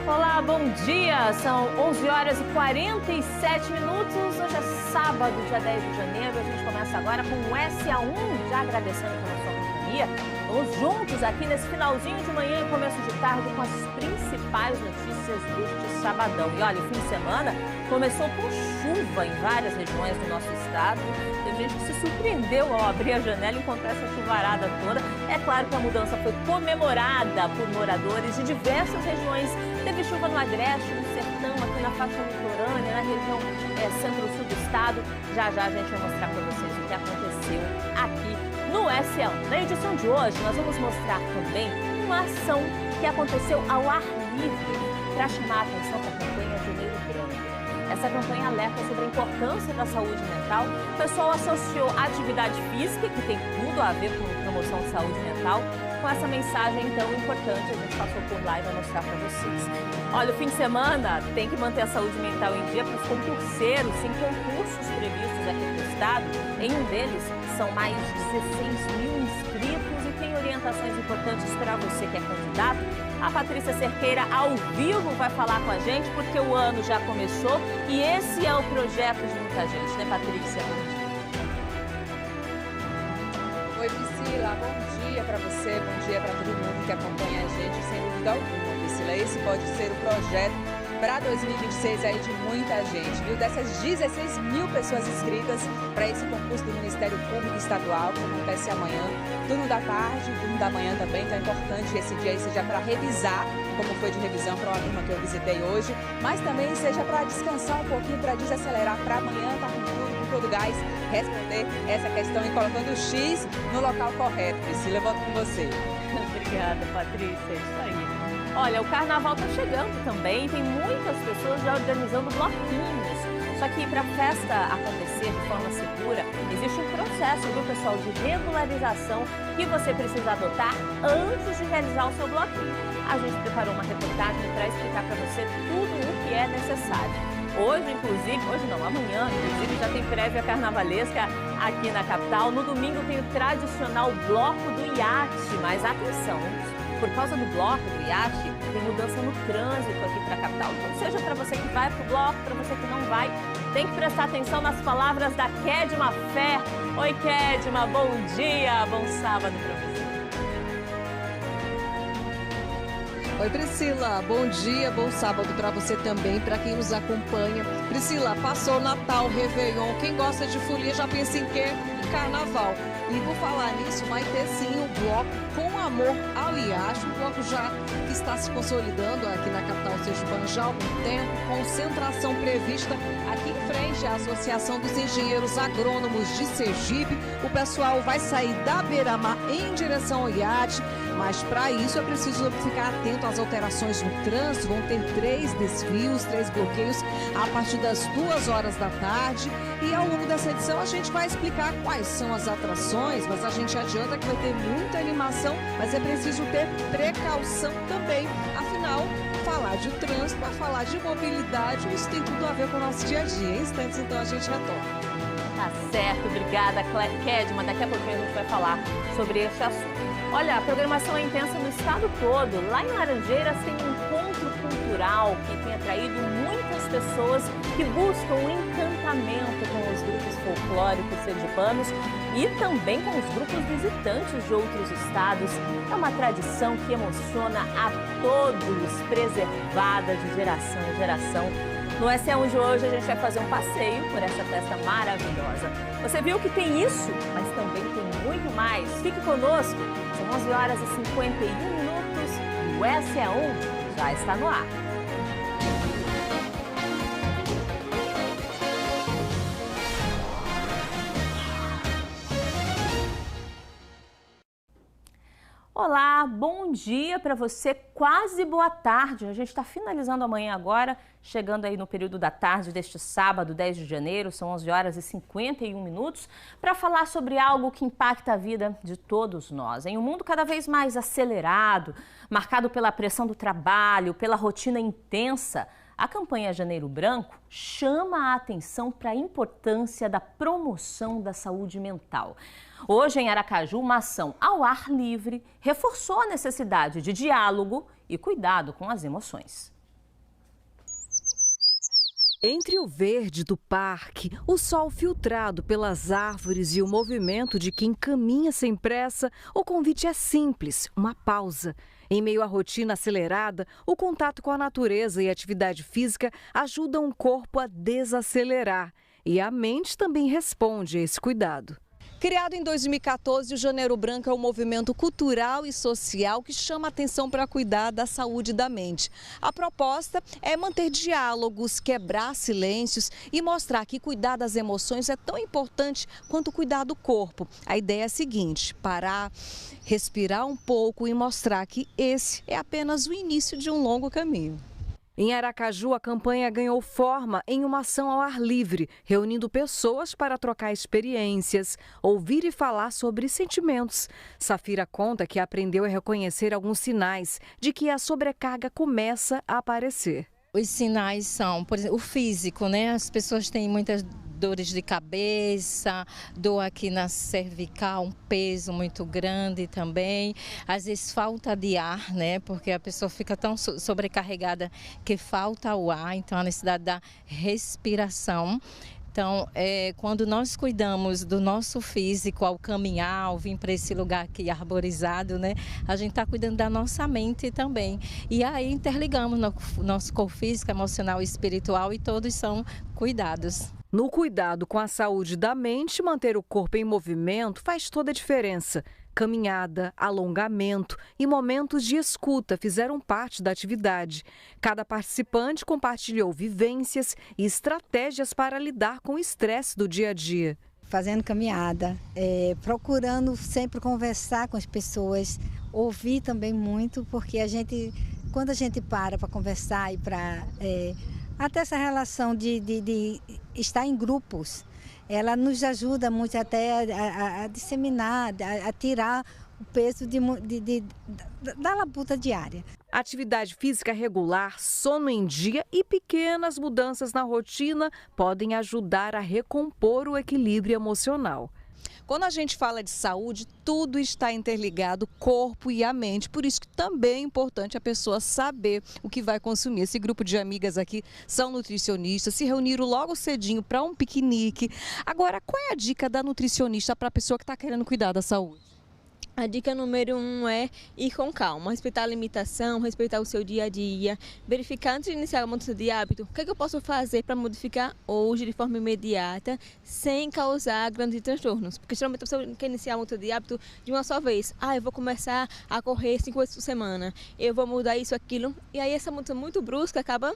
Olá, bom dia! São 11 horas e 47 minutos. Hoje é sábado, dia 10 de janeiro. A gente começa agora com o SA1, já agradecendo pela sua companhia. Vamos juntos aqui nesse finalzinho de manhã e começo de tarde com as principais notícias deste sabadão. E olha, o fim de semana começou com chuva em várias regiões do nosso estado. Teve gente que se surpreendeu ao abrir a janela e encontrar essa chuvarada toda. É claro que a mudança foi comemorada por moradores de diversas regiões. Teve chuva no Agreste, no Sertão, aqui na faixa litorânea, na região centro-sul do estado. Já já a gente vai mostrar para vocês o que aconteceu aqui no SA1. Na edição de hoje, nós vamos mostrar também uma ação que aconteceu ao ar livre para chamar a atenção para a campanha Janeiro Branco. Essa campanha alerta sobre a importância da saúde mental. O pessoal associou a atividade física, que tem tudo a ver com promoção de saúde mental, com essa mensagem tão importante. A gente passou por lá e vai mostrar para vocês. Olha, o fim de semana tem que manter a saúde mental em dia para os concurseiros. Em concursos previstos aqui no estado, em um deles são mais de 16 mil inscritos e tem orientações importantes para você que é candidato. A Patrícia Cerqueira, ao vivo, vai falar com a gente, porque o ano já começou e esse é o projeto de muita gente, né, Patrícia? Oi, Priscila, bom dia para você, bom dia para todo mundo que acompanha a gente, sem dúvida alguma, Priscila. Esse pode ser o projeto para 2026 aí de muita gente, viu? Dessas 16 mil pessoas inscritas para esse concurso do Ministério Público Estadual, que acontece amanhã, turno da tarde, turno da manhã também. Então é importante que esse dia aí seja para revisar, como foi de revisão para uma turma que eu visitei hoje, mas também seja para descansar um pouquinho, para desacelerar para amanhã, tá com tudo, com todo gás, responder essa questão e colocando o X no local correto. Priscila, eu volto com você. Obrigada, Patrícia, é isso aí. Olha, o carnaval está chegando também, tem muitas pessoas já organizando bloquinhos. Só que para a festa acontecer de forma segura, existe um processo, viu, pessoal, de regularização que você precisa adotar antes de realizar o seu bloquinho. A gente preparou uma reportagem para explicar para você tudo o que é necessário. Hoje, inclusive, hoje não, amanhã, inclusive, já tem prévia carnavalesca aqui na capital. No domingo tem o tradicional bloco do iate, mas atenção, por causa do bloco do iate, tem mudança no trânsito aqui para a capital. Então, seja para você que vai para o bloco, para você que não vai, tem que prestar atenção nas palavras da Kedma Fé. Oi, Kedma, bom dia, bom sábado para você. Oi, Priscila, bom dia, bom sábado para você também, para quem nos acompanha. Priscila, passou Natal, Réveillon, quem gosta de folia já pensa em quê? Em carnaval. E por falar nisso, vai ter sim o bloco Com Amor ao Iate, um bloco já que está se consolidando aqui na capital sergipana já há algum tempo, concentração prevista aqui em frente à Associação dos Engenheiros Agrônomos de Sergipe. O pessoal vai sair da Beira-Mar em direção ao iate, mas para isso é preciso ficar atento às alterações no trânsito. Vão ter 3 desvios, 3 bloqueios a partir das 2 horas da tarde. E ao longo dessa edição a gente vai explicar quais são as atrações, mas a gente adianta que vai ter muita animação, mas é preciso ter precaução também. Afinal, falar de trânsito, falar de mobilidade, isso tem tudo a ver com o nosso dia a dia. Em instantes, então, a gente retorna. Tá certo, obrigada, Kedma. Daqui a pouquinho a gente vai falar sobre esse assunto. Olha, a programação é intensa no estado todo. Lá em Laranjeiras tem um encontro cultural que tem atraído muitas pessoas que buscam um encantamento com os grupos folclóricos sergipanos e também com os grupos visitantes de outros estados. É uma tradição que emociona a todos, preservada de geração em geração. No SA1 de hoje a gente vai fazer um passeio por essa festa maravilhosa. Você viu que tem isso, mas também tem muito mais. Fique conosco, são 11 horas e 51 minutos e o SA1 já está no ar. Olá, bom dia para você, quase boa tarde. A gente está finalizando amanhã agora, chegando aí no período da tarde deste sábado, 10 de janeiro, são 11 horas e 51 minutos, para falar sobre algo que impacta a vida de todos nós. Em um mundo cada vez mais acelerado, marcado pela pressão do trabalho, pela rotina intensa, a campanha Janeiro Branco chama a atenção para a importância da promoção da saúde mental. Hoje, em Aracaju, uma ação ao ar livre reforçou a necessidade de diálogo e cuidado com as emoções. Entre o verde do parque, o sol filtrado pelas árvores e o movimento de quem caminha sem pressa, o convite é simples, uma pausa. Em meio à rotina acelerada, o contato com a natureza e a atividade física ajudam o corpo a desacelerar. E a mente também responde a esse cuidado. Criado em 2014, o Janeiro Branco é um movimento cultural e social que chama atenção para cuidar da saúde da mente. A proposta é manter diálogos, quebrar silêncios e mostrar que cuidar das emoções é tão importante quanto cuidar do corpo. A ideia é a seguinte: parar, respirar um pouco e mostrar que esse é apenas o início de um longo caminho. Em Aracaju, a campanha ganhou forma em uma ação ao ar livre, reunindo pessoas para trocar experiências, ouvir e falar sobre sentimentos. Safira conta que aprendeu a reconhecer alguns sinais de que a sobrecarga começa a aparecer. Os sinais são, por exemplo, o físico, né? As pessoas têm muitas dores de cabeça, dor aqui na cervical, um peso muito grande também. Às vezes falta de ar, né? Porque a pessoa fica tão sobrecarregada que falta o ar, então a necessidade da respiração. Então, quando nós cuidamos do nosso físico ao caminhar, ao vir para esse lugar aqui arborizado, né, a gente está cuidando da nossa mente também. E aí interligamos nosso corpo físico, emocional e espiritual e todos são cuidados. No cuidado com a saúde da mente, manter o corpo em movimento faz toda a diferença. Caminhada, alongamento e momentos de escuta fizeram parte da atividade. Cada participante compartilhou vivências e estratégias para lidar com o estresse do dia a dia. Fazendo caminhada, procurando sempre conversar com as pessoas, ouvir também muito, porque quando a gente para conversar e para até essa relação de estar em grupos, ela nos ajuda muito até a disseminar, a tirar o peso da labuta diária. Atividade física regular, sono em dia e pequenas mudanças na rotina podem ajudar a recompor o equilíbrio emocional. Quando a gente fala de saúde, tudo está interligado, corpo e a mente. Por isso que também é importante a pessoa saber o que vai consumir. Esse grupo de amigas aqui são nutricionistas, se reuniram logo cedinho para um piquenique. Agora, qual é a dica da nutricionista para a pessoa que está querendo cuidar da saúde? A dica número 1 é ir com calma, respeitar a limitação, respeitar o seu dia a dia, verificar antes de iniciar a mudança de hábito, o que eu posso fazer para modificar hoje de forma imediata, sem causar grandes transtornos. Porque geralmente a pessoa quer iniciar a mudança de hábito de uma só vez. Eu vou começar a correr 5 vezes por semana, eu vou mudar isso, aquilo, e aí essa mudança muito brusca acaba,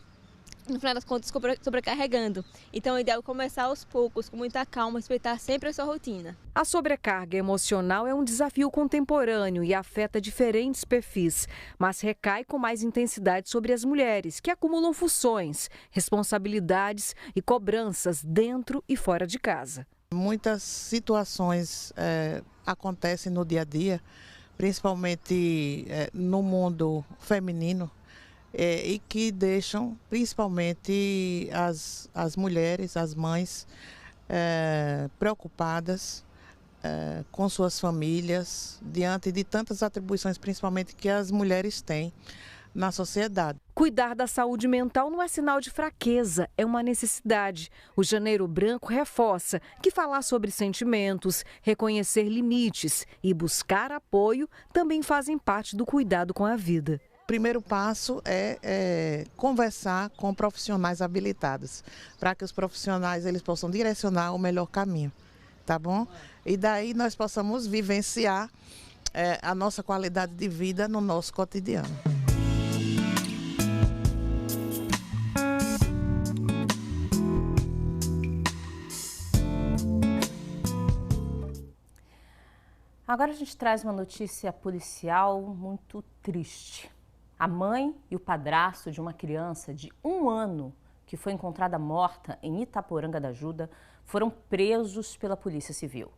no final das contas, sobrecarregando. Então, o ideal é começar aos poucos, com muita calma, respeitar sempre a sua rotina. A sobrecarga emocional é um desafio contemporâneo e afeta diferentes perfis, mas recai com mais intensidade sobre as mulheres, que acumulam funções, responsabilidades e cobranças dentro e fora de casa. Muitas situações acontecem no dia a dia, principalmente no mundo feminino, e que deixam principalmente as mulheres, as mães, preocupadas com suas famílias, diante de tantas atribuições, principalmente que as mulheres têm na sociedade. Cuidar da saúde mental não é sinal de fraqueza, é uma necessidade. O Janeiro Branco reforça que falar sobre sentimentos, reconhecer limites e buscar apoio também fazem parte do cuidado com a vida. O primeiro passo é conversar com profissionais habilitados, para que os profissionais eles possam direcionar o melhor caminho, tá bom? E daí nós possamos vivenciar a nossa qualidade de vida no nosso cotidiano. Agora a gente traz uma notícia policial muito triste. A mãe e o padrasto de uma criança de 1 ano que foi encontrada morta em Itaporanga da Ajuda foram presos pela Polícia Civil.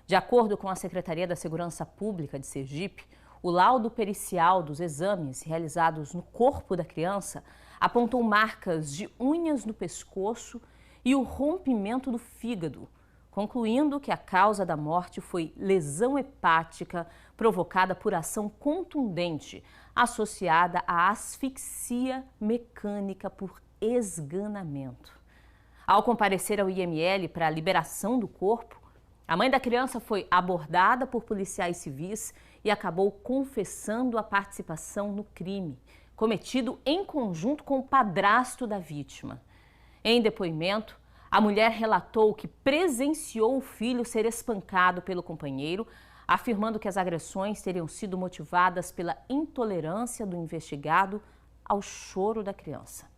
De acordo com a Secretaria da Segurança Pública de Sergipe, o laudo pericial dos exames realizados no corpo da criança apontou marcas de unhas no pescoço e o rompimento do fígado, concluindo que a causa da morte foi lesão hepática provocada por ação contundente associada à asfixia mecânica por esganamento. Ao comparecer ao IML para a liberação do corpo, a mãe da criança foi abordada por policiais civis e acabou confessando a participação no crime, cometido em conjunto com o padrasto da vítima. Em depoimento, a mulher relatou que presenciou o filho ser espancado pelo companheiro, afirmando que as agressões teriam sido motivadas pela intolerância do investigado ao choro da criança.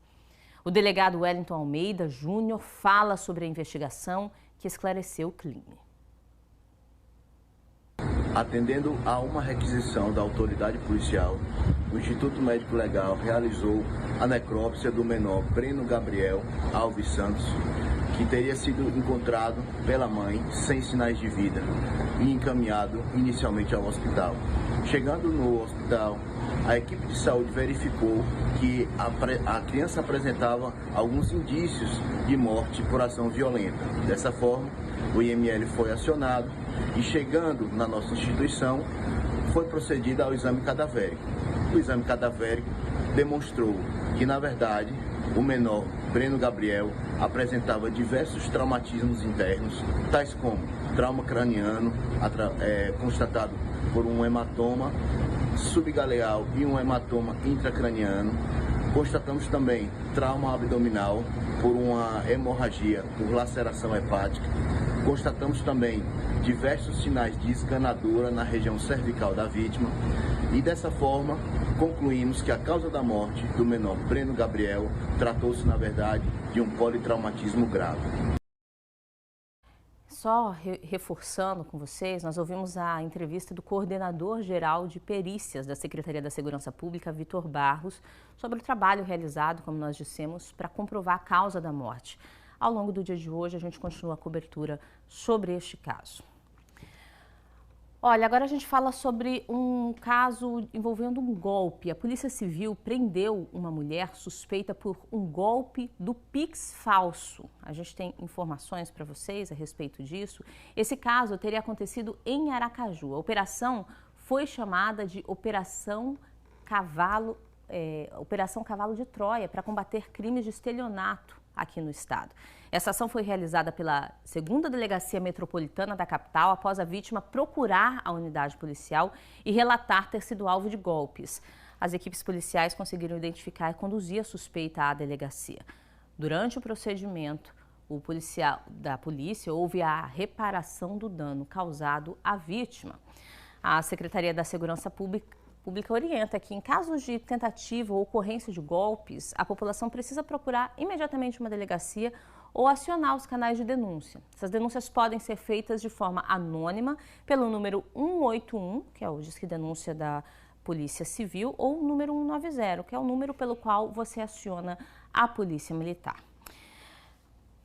O delegado Wellington Almeida Júnior fala sobre a investigação que esclareceu o crime. Atendendo a uma requisição da autoridade policial, o Instituto Médico Legal realizou a necrópsia do menor Breno Gabriel Alves Santos, que teria sido encontrado pela mãe sem sinais de vida e encaminhado inicialmente ao hospital. Chegando no hospital, a equipe de saúde verificou que a criança apresentava alguns indícios de morte por ação violenta. Dessa forma, o IML foi acionado e, chegando na nossa instituição, foi procedido ao exame cadavérico. O exame cadavérico demonstrou que, na verdade, o menor Breno Gabriel apresentava diversos traumatismos internos, tais como trauma craniano, constatado por um hematoma subgaleal e um hematoma intracraniano. Constatamos também trauma abdominal por uma hemorragia por laceração hepática. Constatamos também diversos sinais de esganadura na região cervical da vítima e, dessa forma, concluímos que a causa da morte do menor Breno Gabriel tratou-se, na verdade, de um politraumatismo grave. Só reforçando com vocês, nós ouvimos a entrevista do coordenador-geral de perícias da Secretaria da Segurança Pública, Vitor Barros, sobre o trabalho realizado, como nós dissemos, para comprovar a causa da morte. Ao longo do dia de hoje, a gente continua a cobertura sobre este caso. Olha, agora a gente fala sobre um caso envolvendo um golpe. A Polícia Civil prendeu uma mulher suspeita por um golpe do Pix falso. A gente tem informações para vocês a respeito disso. Esse caso teria acontecido em Aracaju. A operação foi chamada de Operação Cavalo de Troia, para combater crimes de estelionato aqui no estado. Essa ação foi realizada pela 2ª Delegacia Metropolitana da capital após a vítima procurar a unidade policial e relatar ter sido alvo de golpes. As equipes policiais conseguiram identificar e conduzir a suspeita à delegacia. Durante o procedimento, o policial da polícia houve a reparação do dano causado à vítima. A Secretaria da Segurança Pública orienta que, em casos de tentativa ou ocorrência de golpes, a população precisa procurar imediatamente uma delegacia ou acionar os canais de denúncia. Essas denúncias podem ser feitas de forma anônima pelo número 181, que é o Disque Denúncia da Polícia Civil, ou o número 190, que é o número pelo qual você aciona a Polícia Militar.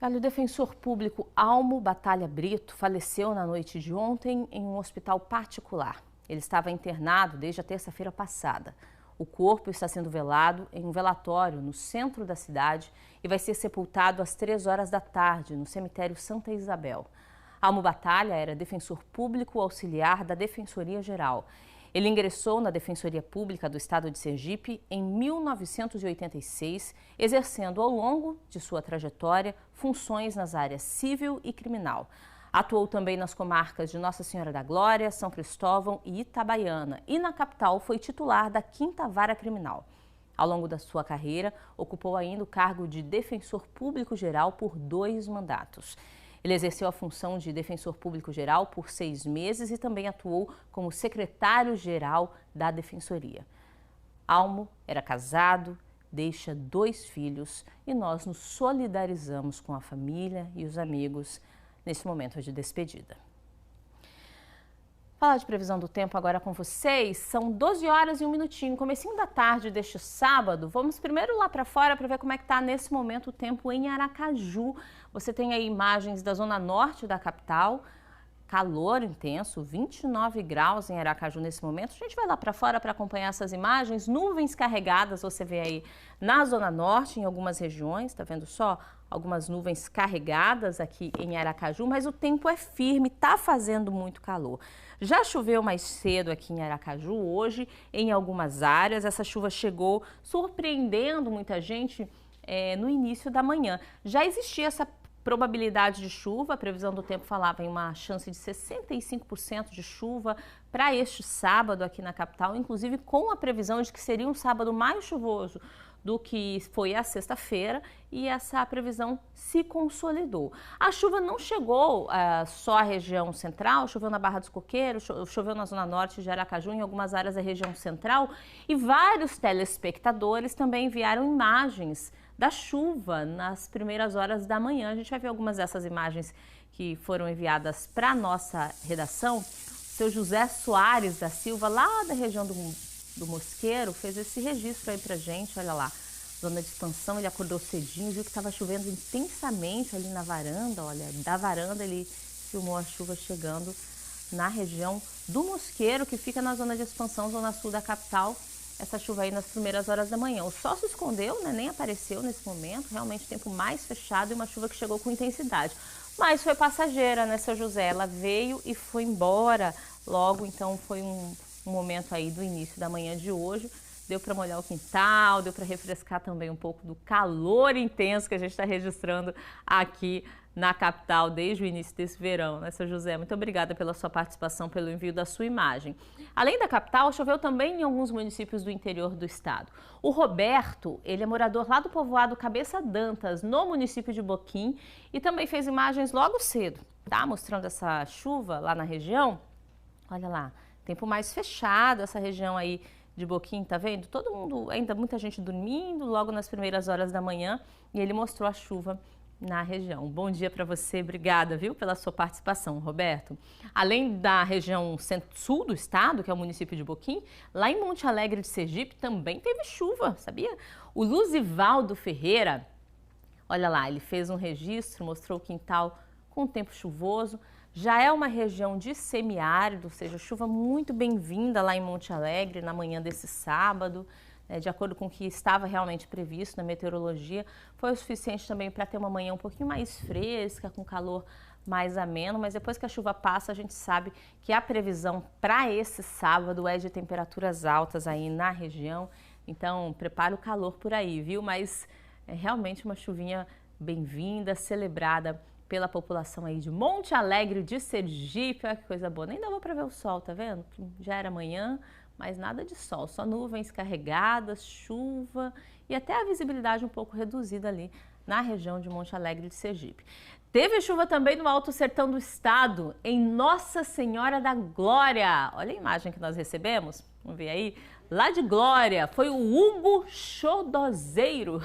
O defensor público Almo Batalha Brito faleceu na noite de ontem em um hospital particular. Ele estava internado desde a terça-feira passada. O corpo está sendo velado em um velatório no centro da cidade e vai ser sepultado às 3 horas da tarde no cemitério Santa Isabel. Almo Batalha era defensor público auxiliar da Defensoria Geral. Ele ingressou na Defensoria Pública do Estado de Sergipe em 1986, exercendo ao longo de sua trajetória funções nas áreas civil e criminal. Atuou também nas comarcas de Nossa Senhora da Glória, São Cristóvão e Itabaiana e na capital foi titular da 5ª Vara Criminal. Ao longo da sua carreira, ocupou ainda o cargo de Defensor Público Geral por 2 mandatos. Ele exerceu a função de Defensor Público Geral por 6 meses e também atuou como secretário-geral da Defensoria. Almo era casado, deixa 2 filhos e nós nos solidarizamos com a família e os amigos nesse momento de despedida. Falar de previsão do tempo agora com vocês. São 12 horas e 1 minutinho, comecinho da tarde deste sábado. Vamos primeiro lá para fora para ver como é que está nesse momento o tempo em Aracaju. Você tem aí imagens da zona norte da capital. Calor intenso, 29 graus em Aracaju nesse momento. A gente vai lá para fora para acompanhar essas imagens. Nuvens carregadas, você vê aí na zona norte, em algumas regiões. Tá vendo só? Algumas nuvens carregadas aqui em Aracaju, mas o tempo é firme, tá fazendo muito calor. Já choveu mais cedo aqui em Aracaju, hoje em algumas áreas. Essa chuva chegou surpreendendo muita gente no início da manhã. Já existia essa probabilidade de chuva, a previsão do tempo falava em uma chance de 65% de chuva para este sábado aqui na capital, inclusive com a previsão de que seria um sábado mais chuvoso do que foi a sexta-feira, e essa previsão se consolidou. A chuva não chegou só à região central, choveu na Barra dos Coqueiros, choveu na Zona Norte de Aracaju, em algumas áreas da região central, e vários telespectadores também enviaram imagens da chuva nas primeiras horas da manhã. A gente vai ver algumas dessas imagens que foram enviadas para a nossa redação. O seu José Soares da Silva, lá da região do Mosqueiro, fez esse registro aí pra gente, olha lá, zona de expansão. Ele acordou cedinho, viu que estava chovendo intensamente ali na varanda, olha, da varanda ele filmou a chuva chegando na região do Mosqueiro, que fica na zona de expansão, zona sul da capital. Essa chuva aí nas primeiras horas da manhã. O sol se escondeu, né? Nem apareceu nesse momento, realmente tempo mais fechado e uma chuva que chegou com intensidade. Mas foi passageira, né, seu José? Ela veio e foi embora logo, então foi um momento aí do início da manhã de hoje. Deu para molhar o quintal, deu para refrescar também um pouco do calor intenso que a gente está registrando aqui na capital desde o início desse verão, né, seu José? Muito obrigada pela sua participação, pelo envio da sua imagem. Além da capital, choveu também em alguns municípios do interior do estado. O Roberto, ele é morador lá do povoado Cabeça Dantas, no município de Boquim, e também fez imagens logo cedo, tá? Mostrando essa chuva lá na região. Olha lá, tempo mais fechado, essa região aí de Boquim, tá vendo? Todo mundo, ainda muita gente dormindo logo nas primeiras horas da manhã, e ele mostrou a chuva na região. Bom dia para você, obrigada, viu, pela sua participação, Roberto. Além da região centro-sul do estado, que é o município de Boquim, lá em Monte Alegre de Sergipe também teve chuva, sabia? O Luzivaldo Ferreira, olha lá, ele fez um registro, mostrou o quintal com tempo chuvoso. Já é uma região de semiárido, ou seja, chuva muito bem-vinda lá em Monte Alegre na manhã desse sábado. De acordo com o que estava realmente previsto na meteorologia, foi o suficiente também para ter uma manhã um pouquinho mais fresca, com calor mais ameno, mas depois que a chuva passa, a gente sabe que a previsão para esse sábado é de temperaturas altas aí na região, então prepara o calor por aí, viu? Mas é realmente uma chuvinha bem-vinda, celebrada pela população aí de Monte Alegre de Sergipe. Olha que coisa boa, nem dava para ver o sol, tá vendo? Já era manhã, mas nada de sol, só nuvens carregadas, chuva e até a visibilidade um pouco reduzida ali na região de Monte Alegre de Sergipe. Teve chuva também no Alto Sertão do estado, em Nossa Senhora da Glória. Olha a imagem que nós recebemos, vamos ver aí. Lá de Glória, foi o Hugo Chodozeiro.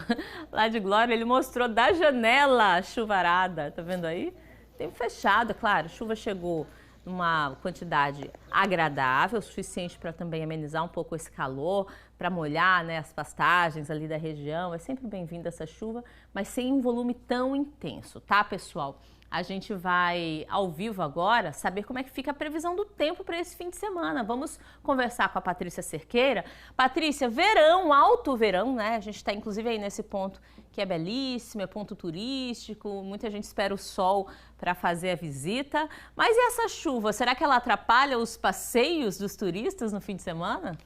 Lá de Glória, ele mostrou da janela a chuvarada, tá vendo aí? Tempo fechado, claro, chuva chegou numa quantidade agradável, suficiente para também amenizar um pouco esse calor, para molhar, né, as pastagens ali da região. É sempre bem-vinda essa chuva, mas sem um volume tão intenso, tá, pessoal? A gente vai, ao vivo agora, saber como é que fica a previsão do tempo para esse fim de semana. Vamos conversar com a Patrícia Cerqueira. Patrícia, verão, alto verão, né? A gente está, inclusive, aí nesse ponto que é belíssimo, é ponto turístico. Muita gente espera o sol para fazer a visita. Mas e essa chuva? Será que ela atrapalha os passeios dos turistas no fim de semana?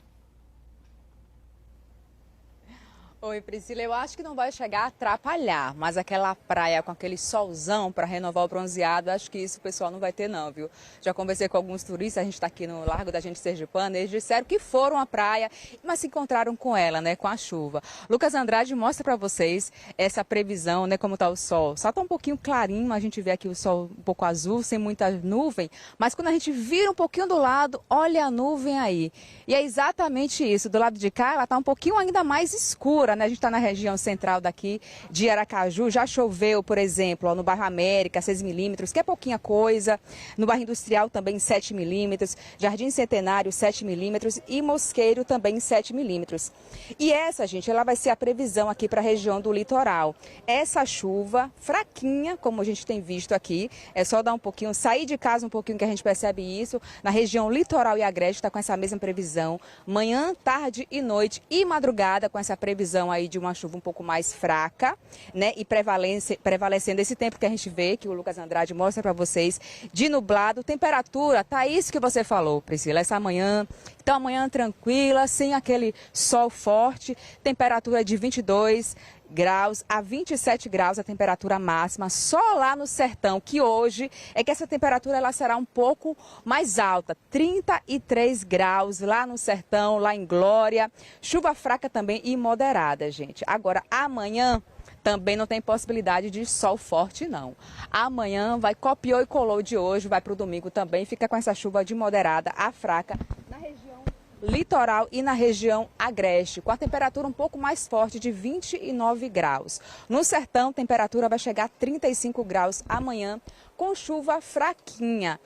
Oi, Priscila, eu acho que não vai chegar a atrapalhar, mas aquela praia com aquele solzão para renovar o bronzeado, acho que isso o pessoal não vai ter não, viu? Já conversei com alguns turistas, a gente está aqui no Largo da Gente Sergipana, eles disseram que foram à praia, mas se encontraram com ela, né, com a chuva. Lucas Andrade mostra para vocês essa previsão, né, como está o sol. O sol está um pouquinho clarinho, a gente vê aqui o sol um pouco azul, sem muita nuvem, mas quando a gente vira um pouquinho do lado, olha a nuvem aí. E é exatamente isso, do lado de cá ela está um pouquinho ainda mais escura, né? A gente está na região central daqui de Aracaju, já choveu, por exemplo, no bairro América, 6 milímetros, que é pouquinha coisa, no bairro Industrial também 7 milímetros, Jardim Centenário 7 milímetros e Mosqueiro também 7 milímetros. E essa, gente, ela vai ser a previsão aqui para a região do litoral. Essa chuva fraquinha, como a gente tem visto aqui, é só dar um pouquinho, sair de casa um pouquinho que a gente percebe isso, na região litoral e Agreste está com essa mesma previsão, manhã, tarde e noite e madrugada com essa previsão aí de uma chuva um pouco mais fraca, né, e prevalecendo esse tempo que a gente vê, que o Lucas Andrade mostra para vocês, de nublado, temperatura, tá isso que você falou, Priscila, essa manhã, então amanhã tranquila, sem aquele sol forte, temperatura de 22 graus a 27 graus a temperatura máxima, só lá no sertão, que hoje é que essa temperatura ela será um pouco mais alta, 33 graus lá no sertão, lá em Glória, chuva fraca também e moderada, gente. Agora, amanhã também não tem possibilidade de sol forte, não. Amanhã vai copiou e colou de hoje, vai para o domingo também, fica com essa chuva de moderada a fraca na região litoral e na região agreste, com a temperatura um pouco mais forte de 29 graus. No sertão, a temperatura vai chegar a 35 graus amanhã, com chuva fraquinha.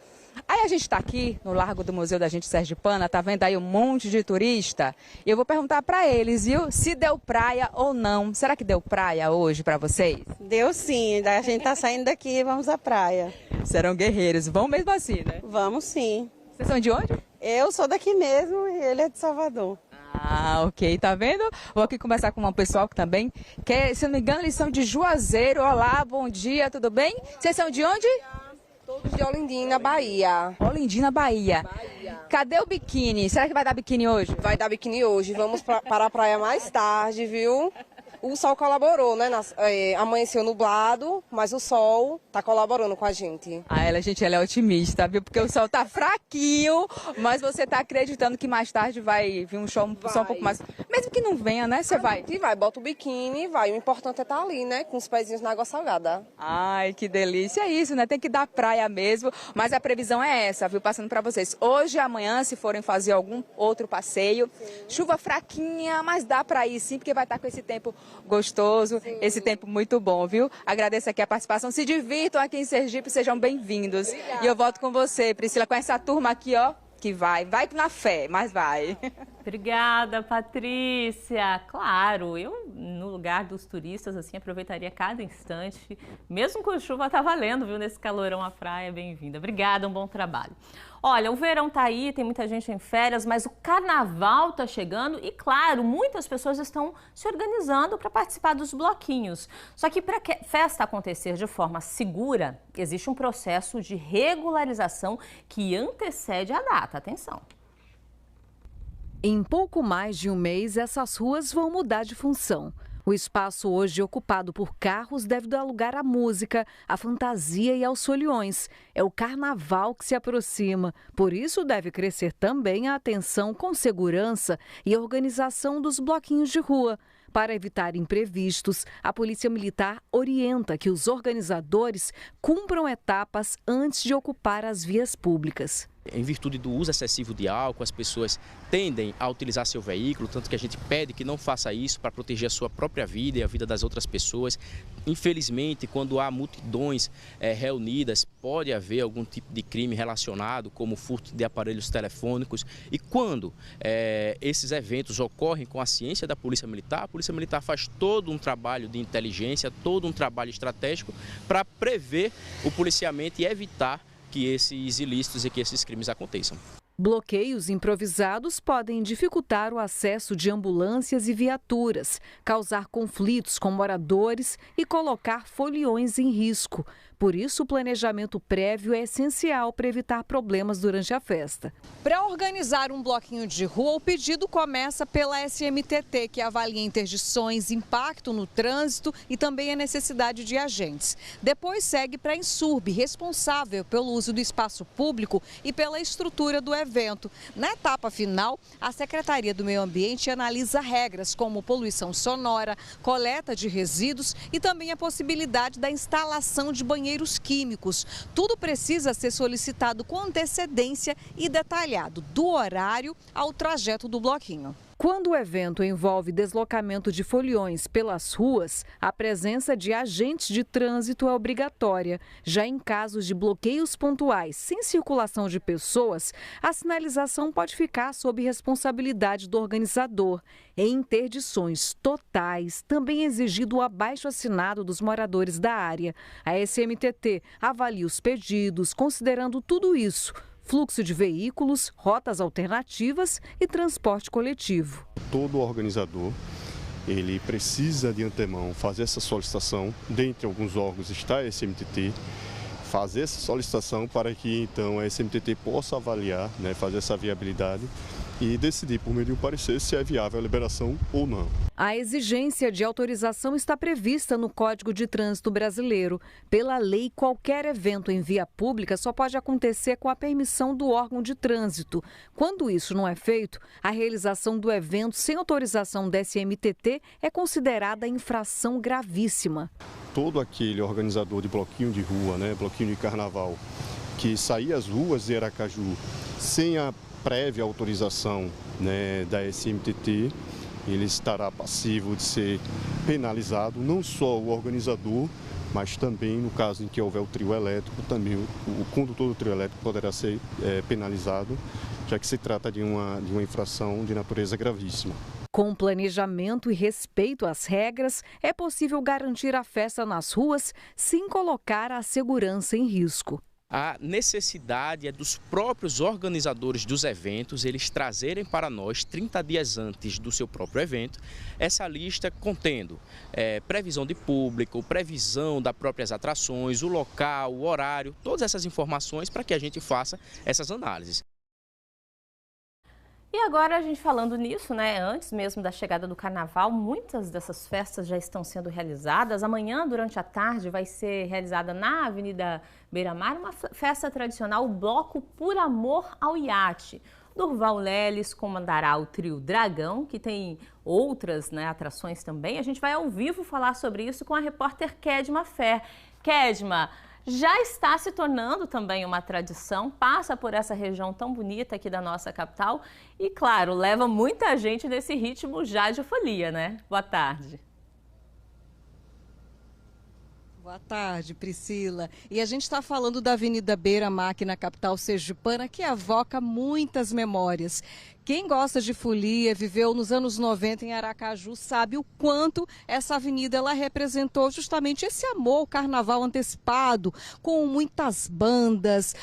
Aí a gente está aqui no Largo do Museu da Gente Sergipana, tá vendo aí um monte de turista? E eu vou perguntar para eles, viu, se deu praia ou não. Será que deu praia hoje para vocês? Deu sim, a gente tá saindo daqui e vamos à praia. Serão guerreiros, vão mesmo assim, né? Vamos sim. Vocês são de onde? Eu sou daqui mesmo e ele é de Salvador. Ah, ok, tá vendo? Vou aqui conversar com um pessoal que também quer, se não me engano, eles são de Juazeiro. Olá, bom dia, tudo bem? Vocês são de onde? Todos de Olindina, Bahia. Olindina, Bahia. Cadê o biquíni? Será que vai dar biquíni hoje? Vai dar biquíni hoje. Vamos para a praia mais tarde, viu? O sol colaborou, né? Amanheceu nublado, mas o sol tá colaborando com a gente. Ah, ela é otimista, viu? Porque o sol tá fraquinho, mas você tá acreditando que mais tarde vai vir um sol um pouco mais... Mesmo que não venha, né? Você vai? E vai, bota o biquíni e vai. O importante é estar ali, né? Com os pezinhos na água salgada. Ai, que delícia. É isso, né? Tem que dar praia mesmo. Mas a previsão é essa, viu? Passando pra vocês. Hoje e amanhã, se forem fazer algum outro passeio, chuva fraquinha, mas dá pra ir sim, porque vai estar com esse tempo gostoso, sim. Esse tempo muito bom, viu? Agradeço aqui a participação. Se divirtam aqui em Sergipe, sejam bem-vindos. E eu volto com você, Priscila, com essa turma aqui, ó, que vai na fé, mas vai. Obrigada, Patrícia. Claro, eu, no lugar dos turistas, assim, aproveitaria cada instante. Mesmo com chuva, tá valendo, viu? Nesse calorão à praia, bem-vinda. Obrigada, um bom trabalho. Olha, o verão tá aí, tem muita gente em férias, mas o carnaval tá chegando e, claro, muitas pessoas estão se organizando para participar dos bloquinhos. Só que para a festa acontecer de forma segura, existe um processo de regularização que antecede a data. Atenção! Em pouco mais de um mês, essas ruas vão mudar de função. O espaço hoje ocupado por carros deve dar lugar à música, à fantasia e aos foliões. É o carnaval que se aproxima. Por isso deve crescer também a atenção com segurança e a organização dos bloquinhos de rua. Para evitar imprevistos, a Polícia Militar orienta que os organizadores cumpram etapas antes de ocupar as vias públicas. Em virtude do uso excessivo de álcool, as pessoas tendem a utilizar seu veículo, tanto que a gente pede que não faça isso para proteger a sua própria vida e a vida das outras pessoas. Infelizmente, quando há multidões reunidas, pode haver algum tipo de crime relacionado, como furto de aparelhos telefônicos. E quando esses eventos ocorrem com a ciência da Polícia Militar, a Polícia Militar faz todo um trabalho de inteligência, todo um trabalho estratégico para prever o policiamento e evitar que esses ilícitos e que esses crimes aconteçam. Bloqueios improvisados podem dificultar o acesso de ambulâncias e viaturas, causar conflitos com moradores e colocar foliões em risco. Por isso, o planejamento prévio é essencial para evitar problemas durante a festa. Para organizar um bloquinho de rua, o pedido começa pela SMTT, que avalia interdições, impacto no trânsito e também a necessidade de agentes. Depois segue para a Insurb, responsável pelo uso do espaço público e pela estrutura do evento. Na etapa final, a Secretaria do Meio Ambiente analisa regras como poluição sonora, coleta de resíduos e também a possibilidade da instalação de banheiros químicos. Tudo precisa ser solicitado com antecedência e detalhado, do horário ao trajeto do bloquinho. Quando o evento envolve deslocamento de foliões pelas ruas, a presença de agentes de trânsito é obrigatória. Já em casos de bloqueios pontuais sem circulação de pessoas, a sinalização pode ficar sob responsabilidade do organizador. Em interdições totais, também é exigido o abaixo-assinado dos moradores da área. A SMTT avalia os pedidos, considerando tudo isso: fluxo de veículos, rotas alternativas e transporte coletivo. Todo organizador, ele precisa de antemão fazer essa solicitação, dentre alguns órgãos está a SMTT, fazer essa solicitação para que então a SMTT possa avaliar, fazer essa viabilidade e decidir por meio de um parecer se é viável a liberação ou não. A exigência de autorização está prevista no Código de Trânsito Brasileiro. Pela lei, qualquer evento em via pública só pode acontecer com a permissão do órgão de trânsito. Quando isso não é feito, a realização do evento sem autorização da SMTT é considerada infração gravíssima. Todo aquele organizador de bloquinho de rua, bloquinho de carnaval, que sair às ruas de Aracaju sem a prévia autorização da SMTT, ele estará passivo de ser penalizado, não só o organizador, mas também, no caso em que houver o trio elétrico, também o condutor do trio elétrico poderá ser penalizado, já que se trata de uma infração de natureza gravíssima. Com planejamento e respeito às regras, é possível garantir a festa nas ruas sem colocar a segurança em risco. A necessidade é dos próprios organizadores dos eventos, eles trazerem para nós, 30 dias antes do seu próprio evento, essa lista contendo previsão de público, previsão das próprias atrações, o local, o horário, todas essas informações para que a gente faça essas análises. E agora a gente falando nisso, antes mesmo da chegada do carnaval, muitas dessas festas já estão sendo realizadas. Amanhã, durante a tarde, vai ser realizada na Avenida Beira-Mar uma festa tradicional, o Bloco Por Amor ao Iate. Durval Leles comandará o trio Dragão, que tem outras atrações também. A gente vai ao vivo falar sobre isso com a repórter Kedma Fer. Kedma, já está se tornando também uma tradição, passa por essa região tão bonita aqui da nossa capital e, claro, leva muita gente nesse ritmo já de folia, Boa tarde. Boa tarde, Priscila. E a gente está falando da Avenida Beira-Mar, aqui na capital sergipana, que evoca muitas memórias. Quem gosta de folia, viveu nos anos 90 em Aracaju, sabe o quanto essa avenida ela representou justamente esse amor, o carnaval antecipado, com muitas bandas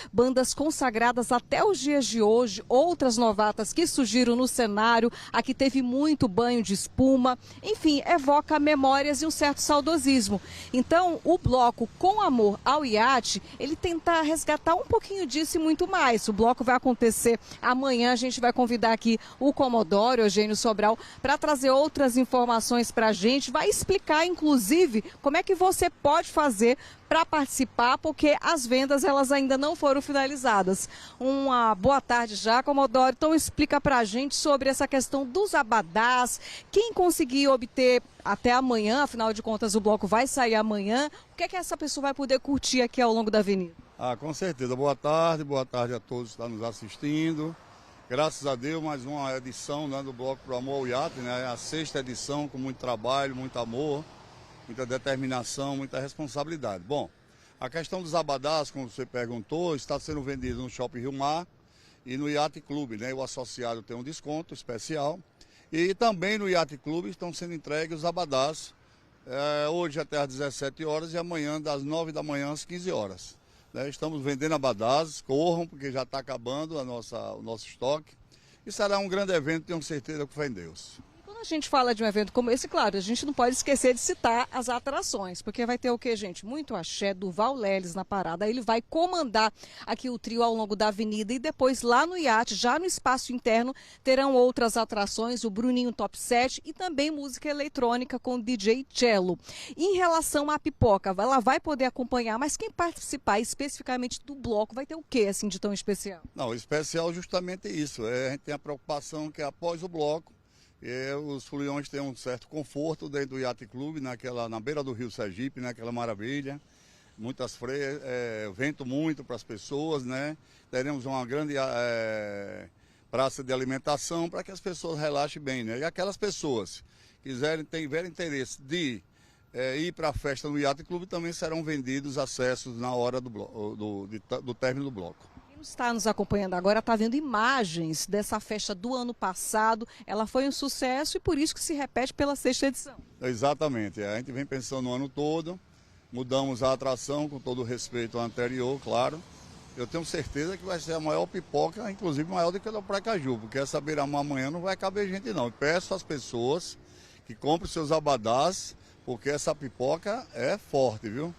consagradas até os dias de hoje, outras novatas que surgiram no cenário, aqui teve muito banho de espuma, enfim, evoca memórias e um certo saudosismo. Então, o bloco Com Amor ao Iate, ele tenta resgatar um pouquinho disso e muito mais. O bloco vai acontecer amanhã, a gente vai convidar aqui o Comodoro, Eugênio Sobral, para trazer outras informações para a gente, vai explicar, inclusive, como é que você pode fazer para participar, porque as vendas elas ainda não foram finalizadas. Uma boa tarde já, Comodoro. Então explica para a gente sobre essa questão dos abadás, quem conseguir obter até amanhã, afinal de contas o bloco vai sair amanhã, o que é que essa pessoa vai poder curtir aqui ao longo da avenida? Com certeza. Boa tarde a todos que estão nos assistindo. Graças a Deus, mais uma edição do Bloco Pro Amor ao Iate, a 6ª edição, com muito trabalho, muito amor, muita determinação, muita responsabilidade. Bom, a questão dos abadás, como você perguntou, está sendo vendido no Shopping Rio Mar e no Iate Clube, O associado tem um desconto especial. E também no Iate Clube estão sendo entregues os abadás, hoje até às 17 horas e amanhã das 9 da manhã às 15 horas. Estamos vendendo abadás, corram, porque já está acabando o nosso estoque. E será um grande evento, tenho certeza, com fé em Deus. Quando a gente fala de um evento como esse, claro, a gente não pode esquecer de citar as atrações, porque vai ter o quê, gente? Muito axé, Durval Leles na parada. Aí ele vai comandar aqui o trio ao longo da avenida e depois lá no iate, já no espaço interno, terão outras atrações, o Bruninho Top 7 e também música eletrônica com o DJ Cello. Em relação à pipoca, ela vai poder acompanhar, mas quem participar especificamente do bloco vai ter o quê, assim, de tão especial? Não, o especial é justamente isso. A gente tem a preocupação que após o bloco, os foliões têm um certo conforto dentro do Iate Clube, na beira do Rio Sergipe, aquela maravilha. Muitas freiras, vento muito para as pessoas, Teremos uma grande praça de alimentação para que as pessoas relaxem bem, E aquelas pessoas que tiverem interesse de ir para a festa no Iate Clube, também serão vendidos acessos na hora do término do bloco. Quem está nos acompanhando agora está vendo imagens dessa festa do ano passado. Ela foi um sucesso e por isso que se repete pela 6ª edição. Exatamente. A gente vem pensando no ano todo, mudamos a atração com todo o respeito ao anterior, claro. Eu tenho certeza que vai ser a maior pipoca, inclusive maior do que a do Aracaju, porque essa Beira-Mar amanhã não vai caber gente não. Peço às pessoas que comprem seus abadás, porque essa pipoca é forte, viu?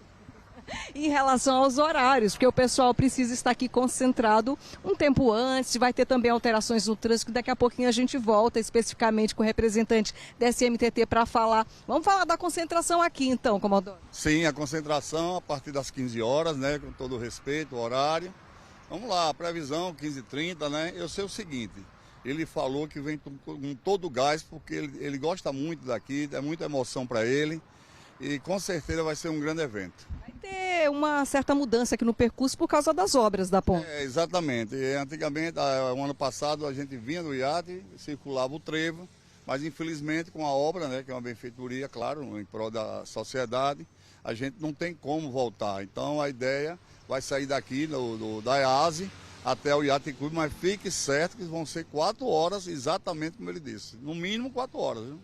Em relação aos horários, porque o pessoal precisa estar aqui concentrado um tempo antes, vai ter também alterações no trânsito, daqui a pouquinho a gente volta especificamente com o representante da SMTT para falar. Vamos falar da concentração aqui então, comandante. Sim, a concentração a partir das 15 horas, né, com todo o respeito, o horário. Vamos lá, a previsão 15h30, né, eu sei o seguinte, ele falou que vem com todo o gás, porque ele gosta muito daqui, é muita emoção para ele. E com certeza vai ser um grande evento. Vai ter uma certa mudança aqui no percurso por causa das obras da ponte. Exatamente. Antigamente, o ano passado, a gente vinha do iate, circulava o trevo, mas infelizmente com a obra, né, que é uma benfeitoria, claro, em prol da sociedade, a gente não tem como voltar. Então a ideia vai sair daqui da EASE até o Iate Clube, mas fique certo que vão ser 4 horas, exatamente como ele disse. No mínimo 4 horas, viu?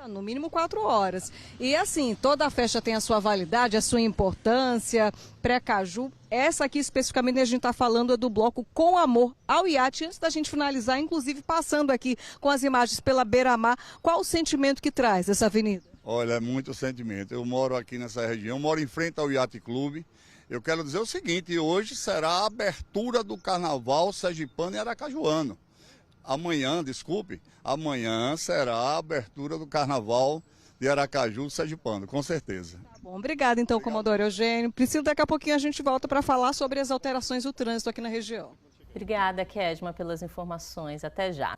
No mínimo 4 horas. E assim, toda a festa tem a sua validade, a sua importância. Pré-Caju, essa aqui especificamente a gente está falando é do bloco Com Amor ao Iate. Antes da gente finalizar, inclusive passando aqui com as imagens pela beira-mar, qual o sentimento que traz essa avenida? Olha, é muito sentimento. Eu moro aqui nessa região, moro em frente ao Iate Clube. Eu quero dizer o seguinte, hoje será a abertura do Carnaval Sergipano e Aracajuano. Amanhã será a abertura do Carnaval de Aracaju Sergipano, com certeza. Tá bom, obrigada então, comandante Eugênio. Priscila, daqui a pouquinho a gente volta para falar sobre as alterações do trânsito aqui na região. Obrigada, Kedma, pelas informações. Até já.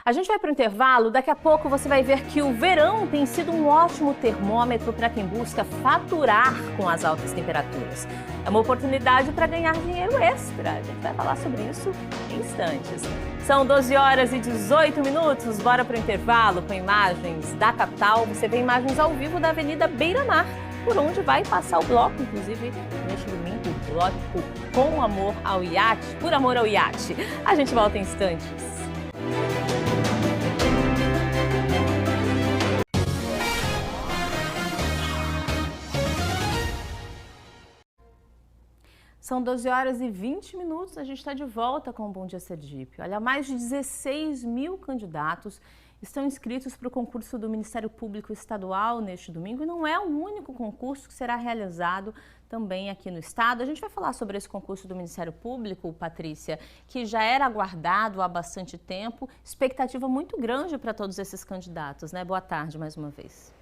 A gente vai para o intervalo. Daqui a pouco você vai ver que o verão tem sido um ótimo termômetro para quem busca faturar com as altas temperaturas. É uma oportunidade para ganhar dinheiro extra. A gente vai falar sobre isso em instantes. São 12 horas e 18 minutos. Bora para o intervalo com imagens da capital. Você vê imagens ao vivo da Avenida Beira-Mar, por onde vai passar o bloco, inclusive neste domingo, o bloco Com Amor ao Iate, por amor ao iate. A gente volta em instantes. São 12 horas e 20 minutos, a gente está de volta com o Bom Dia Sergipe. Olha, mais de 16 mil candidatos estão inscritos para o concurso do Ministério Público Estadual neste domingo e não é o único concurso que será realizado também aqui no estado. A gente vai falar sobre esse concurso do Ministério Público, Patrícia, que já era aguardado há bastante tempo, expectativa muito grande para todos esses candidatos, né? Boa tarde mais uma vez.